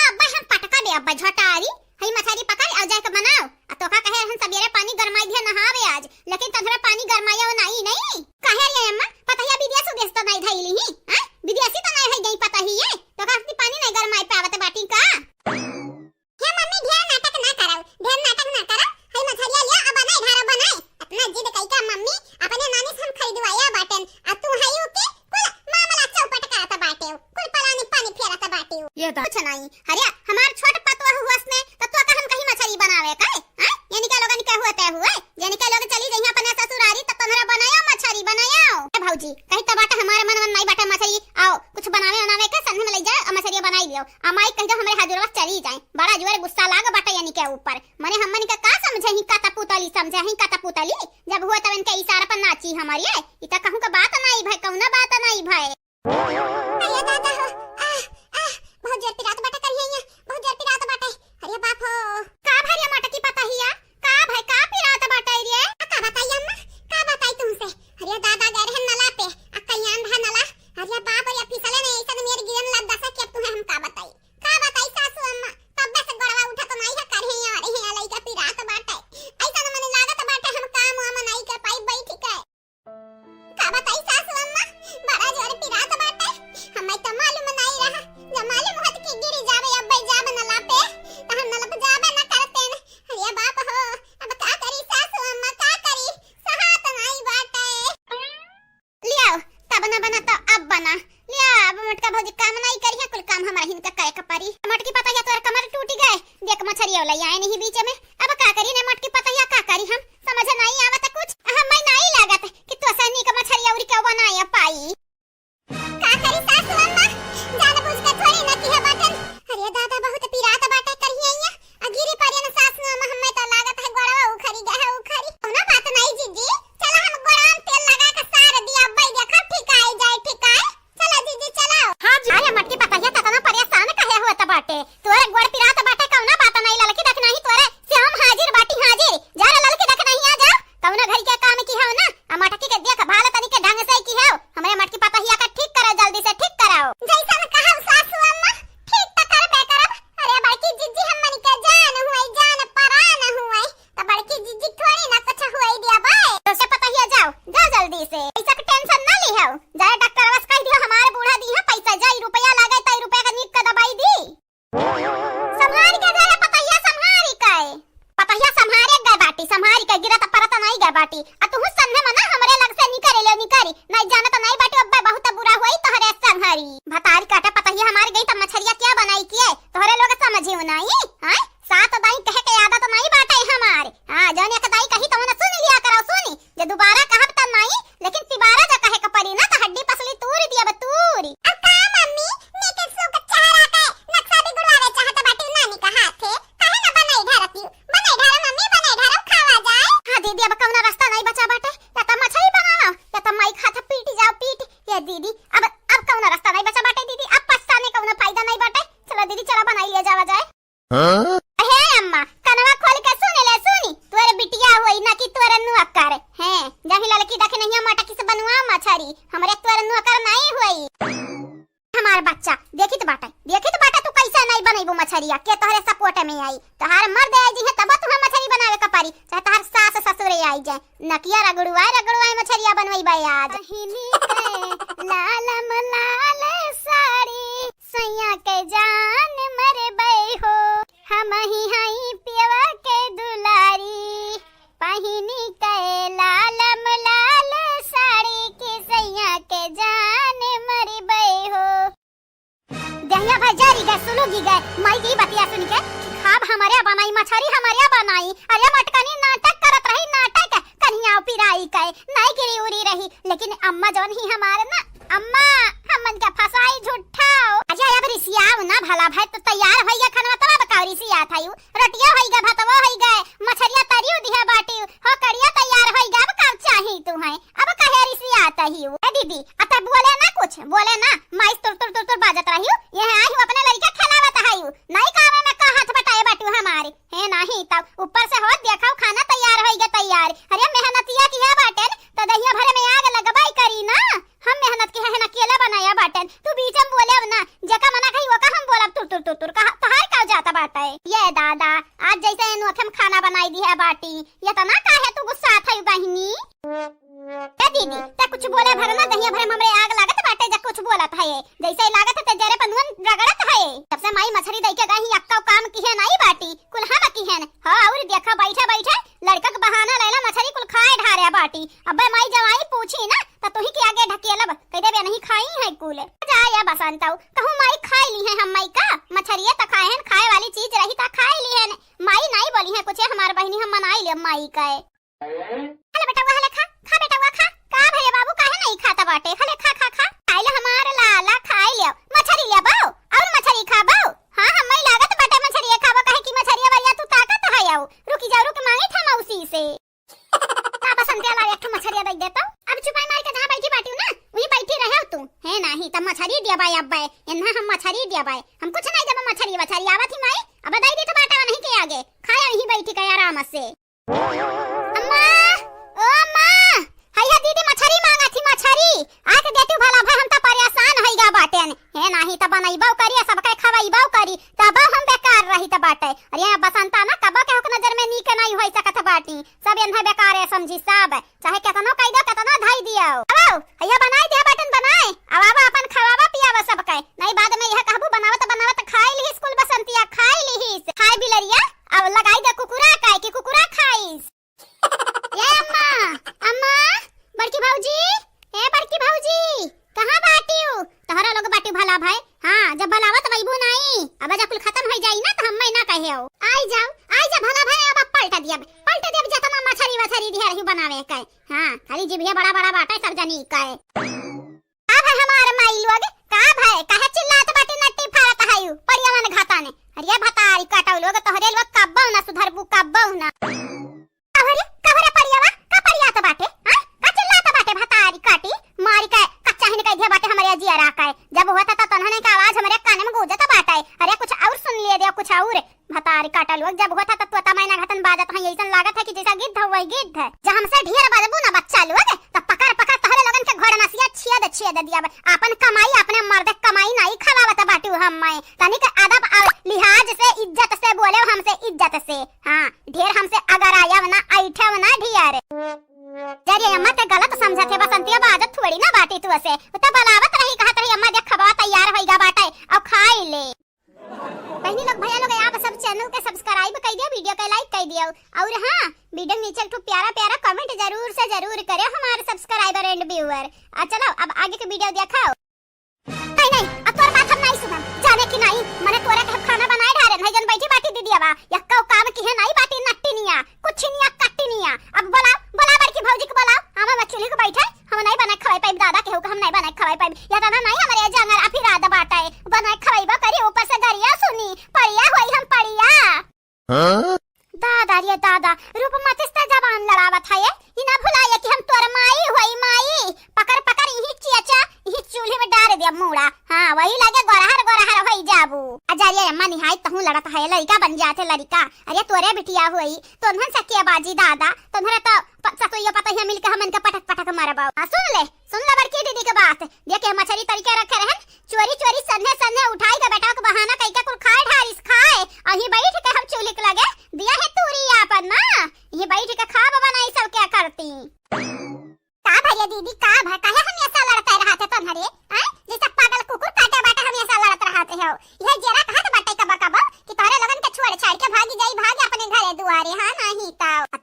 अब्बा हम पटका दे अब्बा झटारी हई मछली पकड़ आ जाके बनाओ आ तो का कहे हम सवेरे पानी गरमाई दिया नहावे आज लेकिन तोहरा पानी गरमाया नहीं कहे रे अम्मा पता है विदेश उदेश तो नहीं धइली ही हां विदेशी तो नहीं है गई पता ही है तो का पानी नहीं गरमाई पावत बाटी का हे मम्मी ढेर नाटक ना करो हई मछलिया लिया अब बनाई ढारो बनाई अपना जिद कई का मम्मी अपने नानी से हम खरीदवाया बाटन आ तू हई ओके कुल मामला चौपट करत बाटे कुल पलानी पानी फेरत बाटे ये तो कुछ नहीं अरे हमार छोट पतवा हुआसने तो का हम कहीं मछली बनावे का हां यानी का लोगन के होते हुए यानी का लोग चली जइया अपने ससुरारी त तोहरा बनाया मछली बनाया ए भौजी कहीं त बाटा हमारे मन नहीं बाटा मछली आओ कुछ बनावे के संग में ले जा मछली बनाई लियो अमाई कह दो हमरे हाजुरवा चली जाए बड़ा जोर गुस्सा लाग बाटा यानी के ऊपर मने हमन का समझे ही का तपुतली समझे ही का तपुतली जब हुआ तवन के इशारा पर नाची हमारी ई त कहूं का बात नहीं भाई कौना बात नहीं भाई अरे दादा हो बहुत जोर पिरात बाटा करिए बहुत जोर पिरात बाटा अरे बाप हो का भरिया मटकी पता हिया का भाई का पिरात बाटा रे का बताई अम्मा का बताई तुमसे अरे दादा गए रहन नला पे अकयान भा नला अरे बाप रे फिसले नहीं ऐसा मेरे गिरन लग दसा के तुम्हें हम का बताई सासू अम्मा तब से गड़वा उठा तो नहीं है करे यार हे लइका पिरात बाटा ऐसा न मने लागत बाटा हम काम वाम नहीं कर पाई बैठ के का बताई सासू अम्मा बड़ा जोर पिरात बाटा हम नहीं करी है कुल काम हमरा हिन का करे का परी। मटकी पतैया तोर कमर टूट गए देख मछरिया वाला आए नहीं बीच में। अब का करी ने मटकी पतैया का करी हम समझ नहीं आवत कुछ। हमें नहीं लागत कि तो सनी का मछरिया उरी के बनाया पाई। का करी सासू अम्मा जान बुझ के थोड़ी न की है बाटन। अरे दादा बहुत पिरात बाटे करिए अइया अगिरी पारे न सासू अम्मा हमें तो लागत है गोड़वा उखरी गए उखरी। ओना बात नहीं जीजी चलो हम गोड़ाम तेल लगा के सार दिया अब्बई देखा ठीक आई जाए ठीक आई। चलो जीजी चलो। हां जी अरे मटकी पतैया तना परेशान काहे होत बाटे तोरे गोड़ पिरात बाटे कौना बात नहीं ललकी देख नहीं तोरे से हम हाजिर बाटी हाजिर जा ललकी देख नहीं आ जा कौना घर के काम की है ना आ मटकी के देख भाल तनी के ढंग से की है हमरे मटकी पतैया का ठीक करा जल्दी से ठीक कराओ। जैसा कहा सासू अम्मा ठीक त करबे करब। अरे बड़की जीजी हमनी के जान हुई जान परान हुई त बड़की जीजी थोड़ी ना कुछ हुई दिया बाय तो से पतैया जाओ जा जल्दी से ऐसा के टेंशन ना लिहो जाए डॉक्टर बस कह दियो हमारे बूढ़ा दी है पैसा जाई रुपया लागे तई रुपया का नीक का दवाई दी। संभाल के जाए पतैया संभाल के पतैया संभारे गए बाटी संभाल के गिरत परत नहीं गए बाटी आ तू संधे मना हमरे लग से निकरे ले निकरी नहीं जाने तो नहीं बाटी अब बहुत बुरा होई तोहरे संभारी भतारी काटे पतैया हमार गई त मछरिया क्या बनाई किए तोहरे लोग समझियो नहीं हां सात दाई कहे के आदत नहीं बाटे हमारे। हां जाने के दाई कही तो ना सुन लिया करो सुनी जे दोबारा कहब त नहीं लेकिन तिबारा जा कहे के पड़ी ना त हड्डी पसली तूर दिया बतूरी। अब का मम्मी नेके सो के चारा के नक्शा भी गुलावे चाहत बाटी नानी का हाथे काहे ना बनाई धरती बनाई धर मम्मी बनाई धर खावा जाए। हां दीदी अब कौना रास्ता नहीं बचा बाटे या त मछली बनाना या त माई खाता पीट जाओ पीट ये दीदी अब कौना रास्ता नहीं बचा बाटे दीदी अब पछताने कौना फायदा नहीं बाटे चलो दीदी चला बनाई ले जावा जाए। हे अम्मा कनवा खोल के सुन ले सुनी तोरे बिटिया होई ना कि तोरे नुअकर हैं जही लड़की देखे नहीं मटकी से बनवा मछरी हमरे तोरे नुअकर नहीं होई। हमार बच्चा देखी तो बाटा तू कैसे नहीं बनैबो मछरिया के तोहरे सपोर्ट में आई तोहार मर्द आई जी है तब तू मछरी बनावे का पारी चाहे तोहार सास ससुर आई जाए नकिया रगड़ुआई मछरिया बनवैबा आज। हिली के लालम लाल साड़ी सैया के जान मरे बई हो हम ही हई पियवा के दुलारी पहिनी के लालम लाल साड़ी के सैया के जान मरे बई हो। दहिया भजारी गए सुलोगी गए माई की बतिया सुन के खाब हमारे बनाई मछरी हमारे बनाई अरे मटकनी नाटक करत रही नाटक कन्हिया पिराई के नहीं गिरी उरी रही लेकिन अम्मा जौन ही हमारे ना अम्मा हमन के फसाई झूठाओ अजय अब रिसियाव ना भला भाई तो तैयार होई गया खाना तब बकावरी सिया थायु रोटिया होई गया भातवा होई गए मछरिया तरियो दिया बाटी हो कड़िया तैयार होई गया अब का चाही तू है अब काहे रिसिया आताही ए दीदी अत बोले ना कुछ बोले ना माई तुर बाजत रही ये आई हूं अपने लड़का खिलावत हायु नहीं काम में का हाथ बटाए बाटू हमारे है नहीं तब ऊपर से हो देखो खाना तैयार होई गया तैयार अरे मेहनतिया की है बाटन तो दहिया भरे में आग लगबाई करी ना हम मेहनत की है ना केला बनाया बाटन तू बीच में बोले ना जका मना कही वो का हम बोलब तुर का तोहार का जाता बाटे ये दादा आज जैसे नु हम खाना बनाई दी है बाटी ये तो ना काहे तू गुस्सा थई बहिनी ए दीदी ते कुछ बोले भर ना दहिया भरे हमरे आग लागत बाटे जब कुछ बोलत है जैसे लागत ते जरे पनुन रगड़त है तब से माई मछली दई के गही अक्का काम की है नहीं बाटी कुल हम की है हां और देखा बैठे लड़का के बहाना लैला मछली कुल खाए ढारे बाटी अबे माई जवाई पूछी ना त तोही के आगे ढकेलब कह देबे नहीं खाई है कुल जा या बसंताऊ कहूं माई खाई ली है हम माई का मछरिया त खाए हैं खाए वाली चीज रही त खाई ली है माई नहीं बोली है कुछ हमार बहिनी हम मनाई ले माई का हले बेटा हले खा बेटा खा का भले बाबू काहे नहीं खाता बाटे हले खा खाइले हमार लाला खाई ले मछरी ले बाऊ और मछरी खा बाऊ हां हम नहीं लागत बाटे मछरी खाबो काहे की मछरिया वालिया तू ताकत है आऊ रुकी जाऊ रुक मांगे था मौसी से का बसंतिया ला एक मछरिया दे देता अब चुपाई मार के जहां बैठी बाटी ना वहीं बैठी रहे तू है नहीं त मछरी दिया बाई अब इन्हा हम मछरी दिया बाई हम कुछ नहीं जब मछरी आवत ही माई अब दई दे तो बाटा नहीं के आगे खाया नहीं बैठी के आराम से। अम्मा ओ अम्मा हैया दीदी मछरी मांगा थी मछरी आके देती भला भाई हम त परेशान होइगा बाटेन है नाही त बनैबौ करी सब के खवैबौ करी तब हम बेकार रही त बाटे अरे बसंता ना कब के होक नजर में नीक नहीं होई सकत बाटी सब एन्हा बेकार है समझी सब चाहे केतनो कह दो केतनो धाई दियो अब हैया बनाई दे बाटन बनाए अब अपन खवावा पियावा सब के नहीं बाद में यह कहबू बनावत खाई ली स्कूल बसंतिया खाई ली खाई बिलरिया अब लगाई दे कुकुरा काय की कुकुरा खाईस ये अम्मा बड़की भौजी ए बड़की भौजी कहां बाटी हो तहरा लोग बाटी भला भाई हां जब बलावत वैबू नहीं अब जब कुल खत्म हो जाई ना तो हम ना कहे हो आई जा भला भाई अब पलट दिया जतना मछरी वछरी दिया रही बनावे का। हां खाली जिभिया बड़ा बड़ा बाटा सब जनी का का भाई हमार माई लोग का भाई काहे चिल्लात बाटे नट्टी फाड़त हायू परिया मन घाता ने अरे भतारी काटौ लोग तोहरे लोग कब्बो ना सुधरबू कब्बो ना कवरे परियावा का परियात बाटे हां का चिल्लात बाटे भतारी काटी मारी का कच्चा हिन कह बाटे हमरे जिया का जब होता त तन्हने का आवाज हमरे कान में गूंजत बाटे अरे कुछ और सुन लिए दे कुछ और भतारी काटा लोग जब होता त तोता मैना घटन बाजत है ऐसा लागत है कि जैसा गिद्ध है गिद्ध है जब हमसे ढेर बाजबू ना बच्चा लोग त पकड़ तहरे लगन के घर नसिया छेद दिया अपन कमाई अपने मर्द कमाई नहीं खवावत बाटू हम मैं तनी के अदब और लिहाज से इज्जत से बोले हमसे इज्जत से। हां ढेर हमसे अगर आया ना ऐठे ना ढियारे जरे अम्मा ते गलत समझते बसंतिया बाजत थोड़ी ना बाटी तू से त बलावत रही कहत रही अम्मा देख खबा तैयार होइगा बाटे अब खाई ले। बहनी लोग भैया लोग आप सब चैनल के सब्सक्राइब कर दियो वीडियो के लाइक कर दियो और हां वीडियो नीचे एक प्यारा कमेंट जरूर से जरूर करे हमारे सब्सक्राइबर एंड व्यूअर। चलो अब आगे के वीडियो दिखाओ। नहीं अब तोर बात हम नहीं सुनम जाने की नहीं मने तोरा के खाना बनाए ढारे नहीं जन बैठी बाटी दीदिया बा यक्का काम की है नहीं बाटी नट्टी निया कुछ निया कट्टी निया अब बोला बड़की भौजी को बोला हम चूल्हे को बैठे हम नहीं बना खवाई पाइब दादा के हम नहीं बना खवाई पाइब या दादा नहीं हमारे जंगल अभी रात बाटा है बना खवाईबा करी ऊपर से गरिया सुनी परिया होई हम परिया दादा रे दादा रूप मतिस्ता जबान लड़ावत है ये ना भुलाया कि हम तोर माई होई माई पकड़ यही चियाचा यही चूल्हे में डाल दिया मुड़ा। हां वही लगे गोरहर होई जाबू अजारिया अम्मा निहाई तहु लड़त है लड़का बन जाते लड़का अरे तोरे बिटिया होई तोनहन सकिया बाजी दादा तोनहरा तो सतोइया पता है मिलके हमन के पटक मारबा। सुन ले बड़की दीदी के बात देखे मछली तरीके रखे रहन चोरी सन्ने उठाई के बेटा को बहाना कई के कुल खाए ढारिस खाए अही बैठ के हम चूल्हे के लगे दिया है तूरी अपन ना ये बैठ के खाब बनाई सब क्या करती का भैया दीदी का भा काहे हम ऐसा लड़ते रहते तन्हरे हैं जैसे पागल कुकुर काटे बाटे हम ऐसा लड़त रहते हो ये जरा कहत बाटे कब कि तारे लगन के छोड़ छाड़ के भागे अपने घरे दुआरे। हां नहीं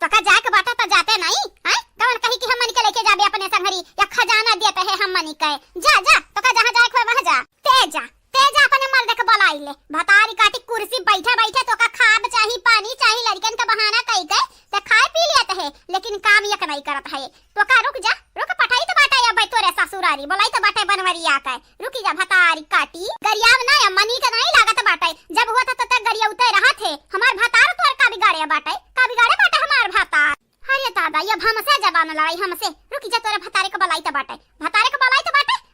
तो का जाके बाटा तो जाते नहीं हैं कौन कही कि हम मन के लेके जाबे अपने संगरी या खजाना देते है हम मन के जा तो का जहां जाए खो वहां जा तेजा अपने मर्द के बुलाई ले भतारी काटी कुर्सी बैठे तो का खाब चाही पानी चाही लड़कन का बहाना कई गए तो खाए पी लेते है लेकिन काम यक नहीं करत है तो का रुक पठाई तो बाटा या तोरे ससुरारी बोलाई तो बाटे बनवरी आके रुकी जा भतारी काटी गरियाव ना मनी का नहीं लागत बाटे जब हुआ था तो गरिया उतर रहा थे हमार भतार तोर का बिगाड़े बाटे हमार भतार। अरे दादा ये हमसे जबान लड़ाई हमसे रुकी जा तोरे भतारे के बुलाई तो बाटे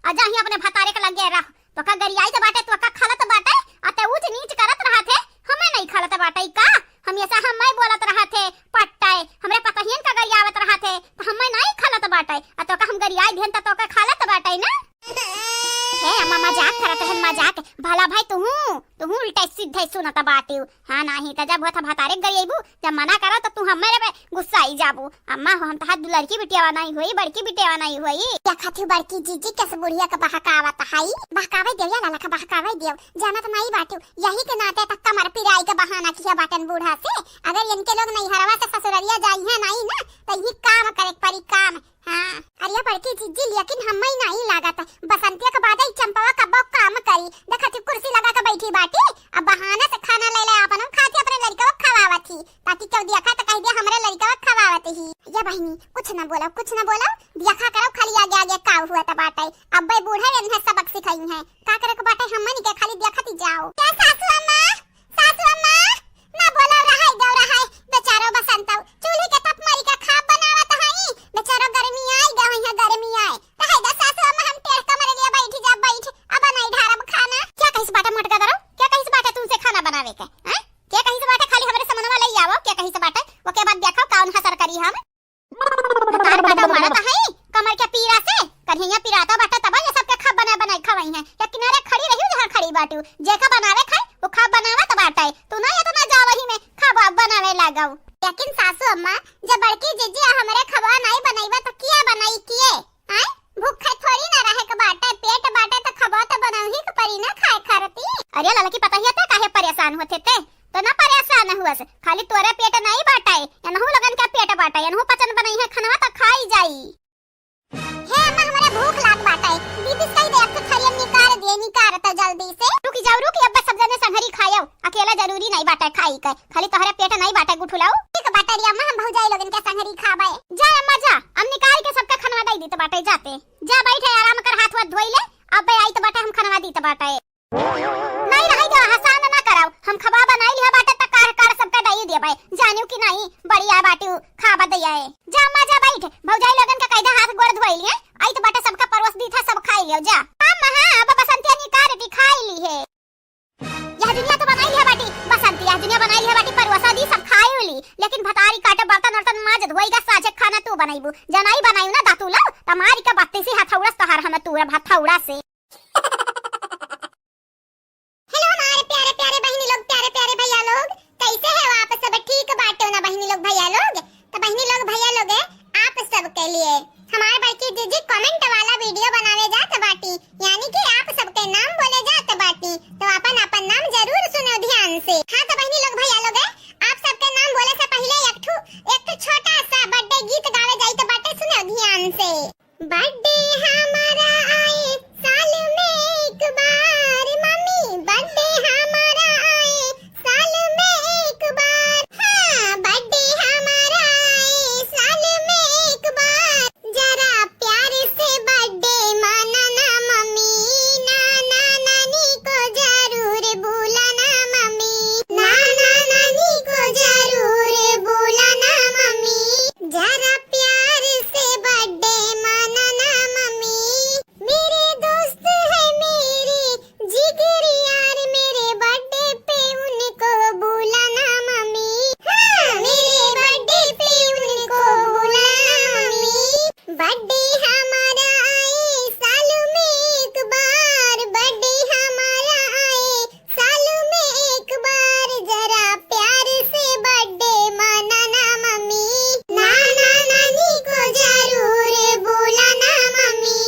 आ जाही अपने भतारे के लगे रह तो का गरियाई तो बाटे तो का खलत बाटे अते ऊंच नीच करत रहा थे हमें नहीं खलत बाटे का हम ऐसा हम मैं बोलत रहा थे पट्टाए हमरे पतहियन का गरियावत रहा थे तो हमें नहीं खलत बाटे तो का हम गरियाई धेन तो का खलत बाटे ना हे अम्मा मजाक करत है मजाक भला भाई तू उल्टा सीधे सुनत बाटे। हां नहीं त जब होता भतारे गरियाबू जब मना करो तो तू हमरे पे गुस्सा आई जाबू अम्मा हम त हाथ लड़की बिटियावा नहीं होई बड़की बिटियावा नहीं होई क्या खाती बड़की जीजी कैसे बुढ़िया का बहकावत हाई बहकावे देव लाला का बहकावे देव जानत नहीं बाटे यही के नाते तक कमर पिराई का बहाना किया बाटन बूढ़ा से अगर इनके लोग नहीं हरवा से ससुररिया जाई है नहीं ना तो ये काम करे परी काम। हां अरे बड़की जीजी लेकिन हम नहीं लागत बसंतिया के बाद ही चंपवा कब काम करी देखा कुर्सी लगा के बैठी बाटी अब बहाना से खाना ले अपन खाती अपने लड़का को खवावत ही ताकि क्यों देखा तो कह दिया हमरे लड़का को खवावत ही ये बहनी कुछ ना बोलो देखा करो खाली आगे का हुआ था बाटे अब भाई बूढ़े इन्हें सबक सिखाई है का करे को बाटे हम नहीं के खाली देखती जाओ क्या सासू अम्मा ना बोला रहा है बेचारो बसंत चूल्हे के तप मरी का खाब बनावत हई बेचारो गर्मी आई कहे दा सासू अम्मा हम टेढ़ कमरे लिए बैठ अब नहीं ढारब खाना क्या कहिस बाटा मटका दरो क्या कहिस बाटा तुमसे खाना बनावे के हैं क्या कहिस बाटा खाली हमरे समनवा ले आवो क्या कहिस बाटा वो के बाद देखो कौन हसर करी हम तार बाटा मारत हई कमर के पीरा से कन्हैया पिराता बाटा तब ये सब के खाब बनाई खवाई है या किनारे खड़ी रही जहां खड़ी बाटू जेका बनावे खाई वो खाब बनावत बाटा तू ना ये तो ना जा वही में खाब बनावे लगाऊ लेकिन सासू अम्मा जब बड़की जीजी हमरे खबा नहीं बनाईबा तो किया बनाई किए हैं भूखे थोड़ी ना रहे के बाटे पेट बाटे तो खबा तो बनाही के परी ना खाए खरती। अरे लाला की पता ही था काहे परेशान होते थे तो ना परेशान हुआ से खाली तोरे पेट नहीं बाटाए एनहु लगन का पेट बाटाए एनहु पचन बनाई है खनवा तो खाई जाई। हे अम्मा हमरे भूख लाग बाटाए दीदी सही देख के थरिया निकाल ये नहीं करता जल्दी से। रुकी जाओ रुकी, अब सब जने संघरी खायो, अकेला जरूरी नहीं बाटे खाई के, खाली तोहरे पेट नहीं बाटे गुठुलाओ। ठीक बाटे रे अम्मा, हम भौजाई लोगन के संघरी खाबे। जा अम्मा जा, हम निकाल के सबका खनवा दई दी तो बाटे जाते। जा बैठे आराम कर, हाथ वाथ धोई ले, अब आई तो बाटे हम खनवा दी तो बाटे। नहीं रही जा, हसान ना कराओ, हम खबा बनाई लिया बाटे त कार कार सबका दई दे भाई, जानियो कि नहीं बढ़िया बाटे खाबा दइया है। जा अम्मा जा बैठ, भौजाई लोगन का कायदा हाथ गोड़ धोई लिए, आई तो बाटे सबका परवस दी था, सब खाई लियो। जा अम्मा, हां अब बसंतिया नी कार दी खाई ली है। यह दुनिया तो बनाई है बाटी बसंतिया, दुनिया बनाई है बाटी परवसा दी सब खाई ली, लेकिन भतारी काटे बर्तन वर्तन माज धोईगा, साजे खाना तू बनाईबू, जनाई बनाई ना दातू लो तमारी का बत्ती से हथौड़ा तहार हम तू हथौड़ा से। हेलो हमारे प्यारे प्यारे बहनी लोग, प्यारे प्यारे भैया लोग, कैसे है आप सब? ठीक बाटे हो ना बहनी लोग भैया लोग? तो बहनी लोग भैया लोग आप सबके लिए हमारे बड़की दीदी कमेंट वाला वीडियो बनावे जात बाटी, यानी कि आप सबके नाम बोले जात बाटी, तो अपन अपन नाम जरूर सुनो ध्यान से। हाँ तो बहनी लोग भैया लोग आप सबके नाम बोले से पहले एक छोटा सा बर्थडे गीत गावे जाई तो बाटे सुनो ध्यान से। बर्थडे हमारा आए साल में एक बार, मम्मी बर्थडे हमारा आए साल में एक बार, हाँ बर्थडे हमारा आए साल में एक बार, जरा प्यार से बर्थडे मनाना मम्मी, नाना नानी को जरूर बुलाना मम्मी, नाना नानी को जरूर बुलाना मम्मी, जरा प्यार से बर्थडे मनाना मम्मी, मेरे दोस्त है मेरे जिगरी यार, मेरे बर्थडे पे उनको बुलाना मम्मी, हाँ मेरे बर्थडे पे उनको बुलाना मम्मी, बर्थडे हमारा आए साल में एक बार, बर्थडे हमारा आए साल में एक बार, जरा प्यार से बर्थडे मनाना मम्मी, नाना नानी को जरूर बुलाना मम्मी।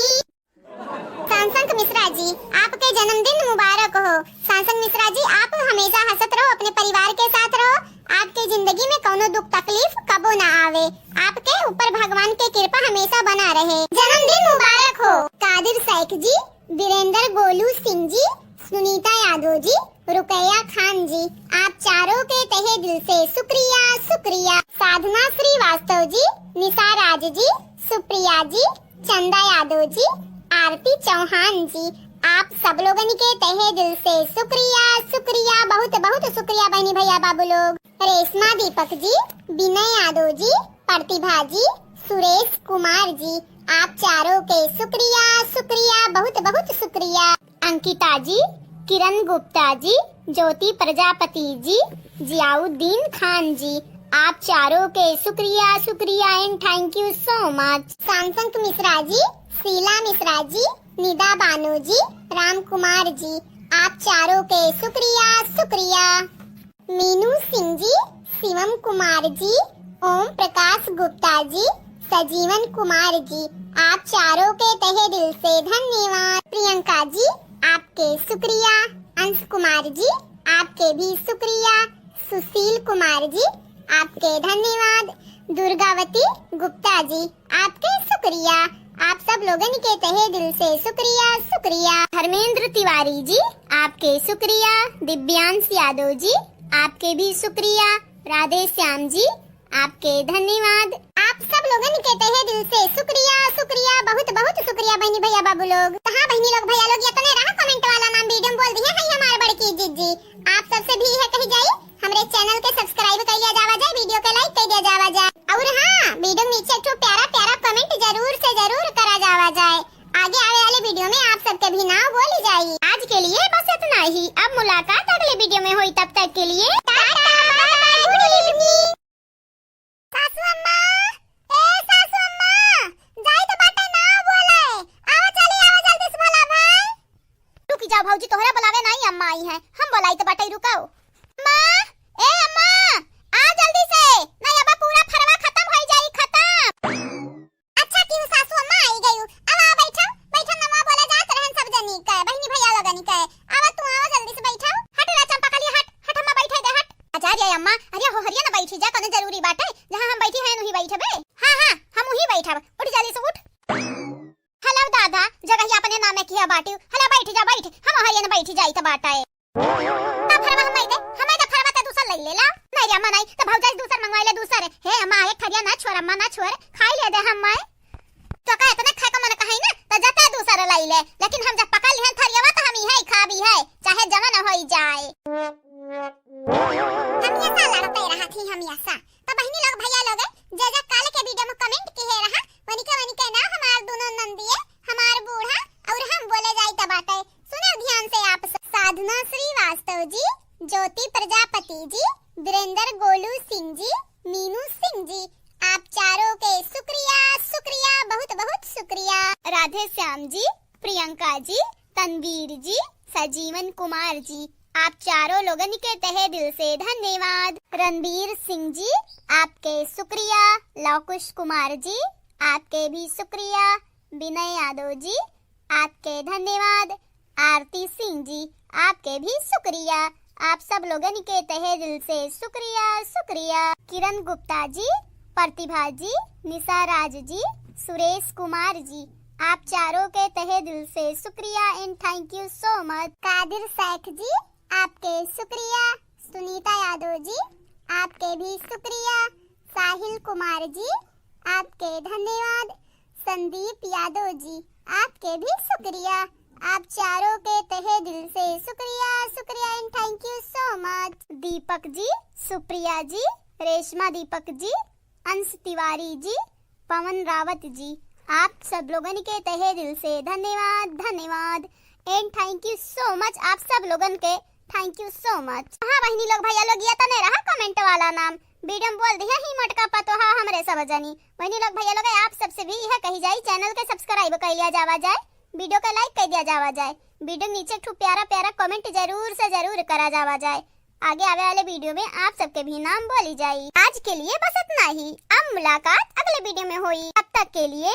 सांसंग मिश्रा जी आपके जन्मदिन मुबारक हो। सांसंग मिश्रा जी आप हमेशा हंसत रहो, अपने परिवार के साथ रहो, आपके जिंदगी में कोनो दुख तकलीफ कबो ना आवे, आपके ऊपर भगवान की कृपा हमेशा बना रहे। जन्मदिन मुबारक हो। कादिर शेख जी, वीरेंद्र गोलू सिंह जी, सुनीता यादव जी, रुकैया खान जी, आप चारों के तहे दिल से शुक्रिया शुक्रिया। साधना श्रीवास्तव जी, निशा राज जी, सुप्रिया जी, चंदा यादव जी, आरती चौहान जी, आप सब लोगन के तहे दिल से शुक्रिया शुक्रिया, बहुत बहुत शुक्रिया बहनी भैया बाबू लोग। रेशमा दीपक जी, विनय यादव जी, प्रतिभा जी, सुरेश कुमार जी, आप चारों के शुक्रिया शुक्रिया, बहुत बहुत शुक्रिया। अंकिता जी, किरण गुप्ता जी, ज्योति प्रजापति जी, जियाउद्दीन खान जी, आप चारों के शुक्रिया शुक्रिया and thank you so much. Sansang Mishra ji, Sheela Mishra ji, Nida Bano ji, Ram Kumar ji, आप चारों के शुक्रिया शुक्रिया। मीनू सिंह जी, शिवम कुमार जी, ओम प्रकाश गुप्ता जी, सजीवन कुमार जी, आप चारों के तहे दिल से धन्यवाद। प्रियंका जी आपके शुक्रिया। अंश कुमार जी आपके भी शुक्रिया। सुशील कुमार जी आपके धन्यवाद। दुर्गावती गुप्ता जी आपके शुक्रिया। आप सब लोगन के तहे दिल से शुक्रिया शुक्रिया। धर्मेंद्र तिवारी जी आपके शुक्रिया। दिव्यांश यादव जी आपके भी शुक्रिया। राधे श्याम जी आपके धन्यवाद। आप सब लोगन के तहे दिल से शुक्रिया शुक्रिया, बहुत बहुत शुक्रिया बहनी भैया बाबू लोग। हाँ बहनी लोग भैया लोग, ये तो नहीं रहा कमेंट वाला नाम वीडियो में बोल दिए है हमारे बड़की जीजी। आप सबसे भी है कही जाए हमारे चैनल के सब्सक्राइब कर लिया जावा जाए, वीडियो के लाइक कर दिया जावा जाए, और हाँ वीडियो नीचे एक प्यारा प्यारा कमेंट जरूर से जरूर करा जावा जाए। आगे आने वाले वीडियो में आप सबके भी नाम बोली जाएगी। आज के लिए बस इतना ही, अब मुलाकात अगले वीडियो में हुई, तब तक के लिए tata bye bye, good evening. सासू अम्मा, ए सासू अम्मा, जाई तो बाटे ना बोले, आवा चली आवा जल्दी से भला भाई। रुक जाओ भौजी, तोहरा बुलावे नहीं, अम्मा आई है, हम बुलाई तो बाटे रुकाओ। अम्मा, ए अम्मा, आ जल्दी से, नहीं अब पूरा फरवा खत्म हो जाई, खत्म। अच्छा क्यों सासू अम्मा आई गई, अब आ बैठो बैठो, नमा बोला जात रहन सब जनी के, बहनी भैया लगनी के, आवा तू आवा जल्दी से बैठो। हट रे चंपा कली, हट हट, अम्मा बैठे दे, हट। अच्छा रे अम्मा, अरे हो हरिया ना बैठी जा, कने जरूरी बात है, जहां हम बैठी हैं वहीं बैठबे। हां हां हम वहीं बैठब, उठ जल्दी से उठ। हेलो दादा, जगह ही अपने नाम में किया बाटी, हला बैठ जा बैठ, फरवा हमारे तो दूसर ले लेला नहीं रे अम्मा नहीं तो भौजाई दूसर मंगवाई ले दूसर हे अम्मा एक ठरिया ना छोड़ अम्मा ना छोड़ खाई ले दे हम तो का इतना खाए का मन कहीं ना तो जाता दूसर लाई ले लेकिन हम जब पका लिहन थरियावा तो हम ही खा भी है चाहे जवन होई जाए हम ऐसा लड़ते रहा थी हम ऐसा तो बहनी लोग भैया लोग जे जे काल के वीडियो में कमेंट किए रहा वनी के ना हमार दोनों नंदिए हमार बूढ़ा और हम बोले जाई त बाटे सुने ध्यान से आप साधना श्रीवास्तव जी ज्योति प्रजापति जी वीरेंद्र गोलू सिंह जी मीनू सिंह जी आप चारों के शुक्रिया शुक्रिया बहुत बहुत शुक्रिया राधे श्याम जी प्रियंका जी तनवीर जी सजीवन कुमार जी आप चारों लोगन के तहे दिल से धन्यवाद रणबीर सिंह जी आपके शुक्रिया लवकुश कुमार जी आपके भी शुक्रिया विनय यादव जी आपके धन्यवाद आरती सिंह जी आपके भी शुक्रिया आप सब लोगन के तहे दिल से शुक्रिया शुक्रिया किरण गुप्ता जी प्रतिभा जी निशा राज जी सुरेश कुमार जी आप चारों के तहे दिल से शुक्रिया and thank you so much Kadir Shaikh ji आपके शुक्रिया सुनीता यादव जी आपके भी शुक्रिया साहिल कुमार जी आपके धन्यवाद संदीप यादव जी आपके भी शुक्रिया आप चारों के तहे दिल से शुक्रिया शुक्रिया and thank you so much Deepak ji Supriya ji Reshma Deepak ji Ansh Tiwari जी पवन रावत जी आप सब लोगन के तहे दिल से धन्यवाद धन्यवाद and thank you so much आप सब लोगन के थैंक यू सो मच हाँ बहनी लोग भैया लोग ये तो नहीं रहा कमेंट वाला नाम वीडियो में बोल दिया ही मटका पतो हाँ हमरे सब जानी बहनी लोग भैया लोग आप सबसे भी यह कही जाए चैनल के सब्सक्राइब कर लिया जावा जाए वीडियो का लाइक कर दिया जावा जाए वीडियो नीचे एक प्यारा प्यारा कमेंट जरूर से जरूर करा जावा जाए आगे आने वाले वीडियो में आप सबके भी नाम बोली जाए आज के लिए बस इतना ही अब मुलाकात अगले वीडियो में हुई तब तक के लिए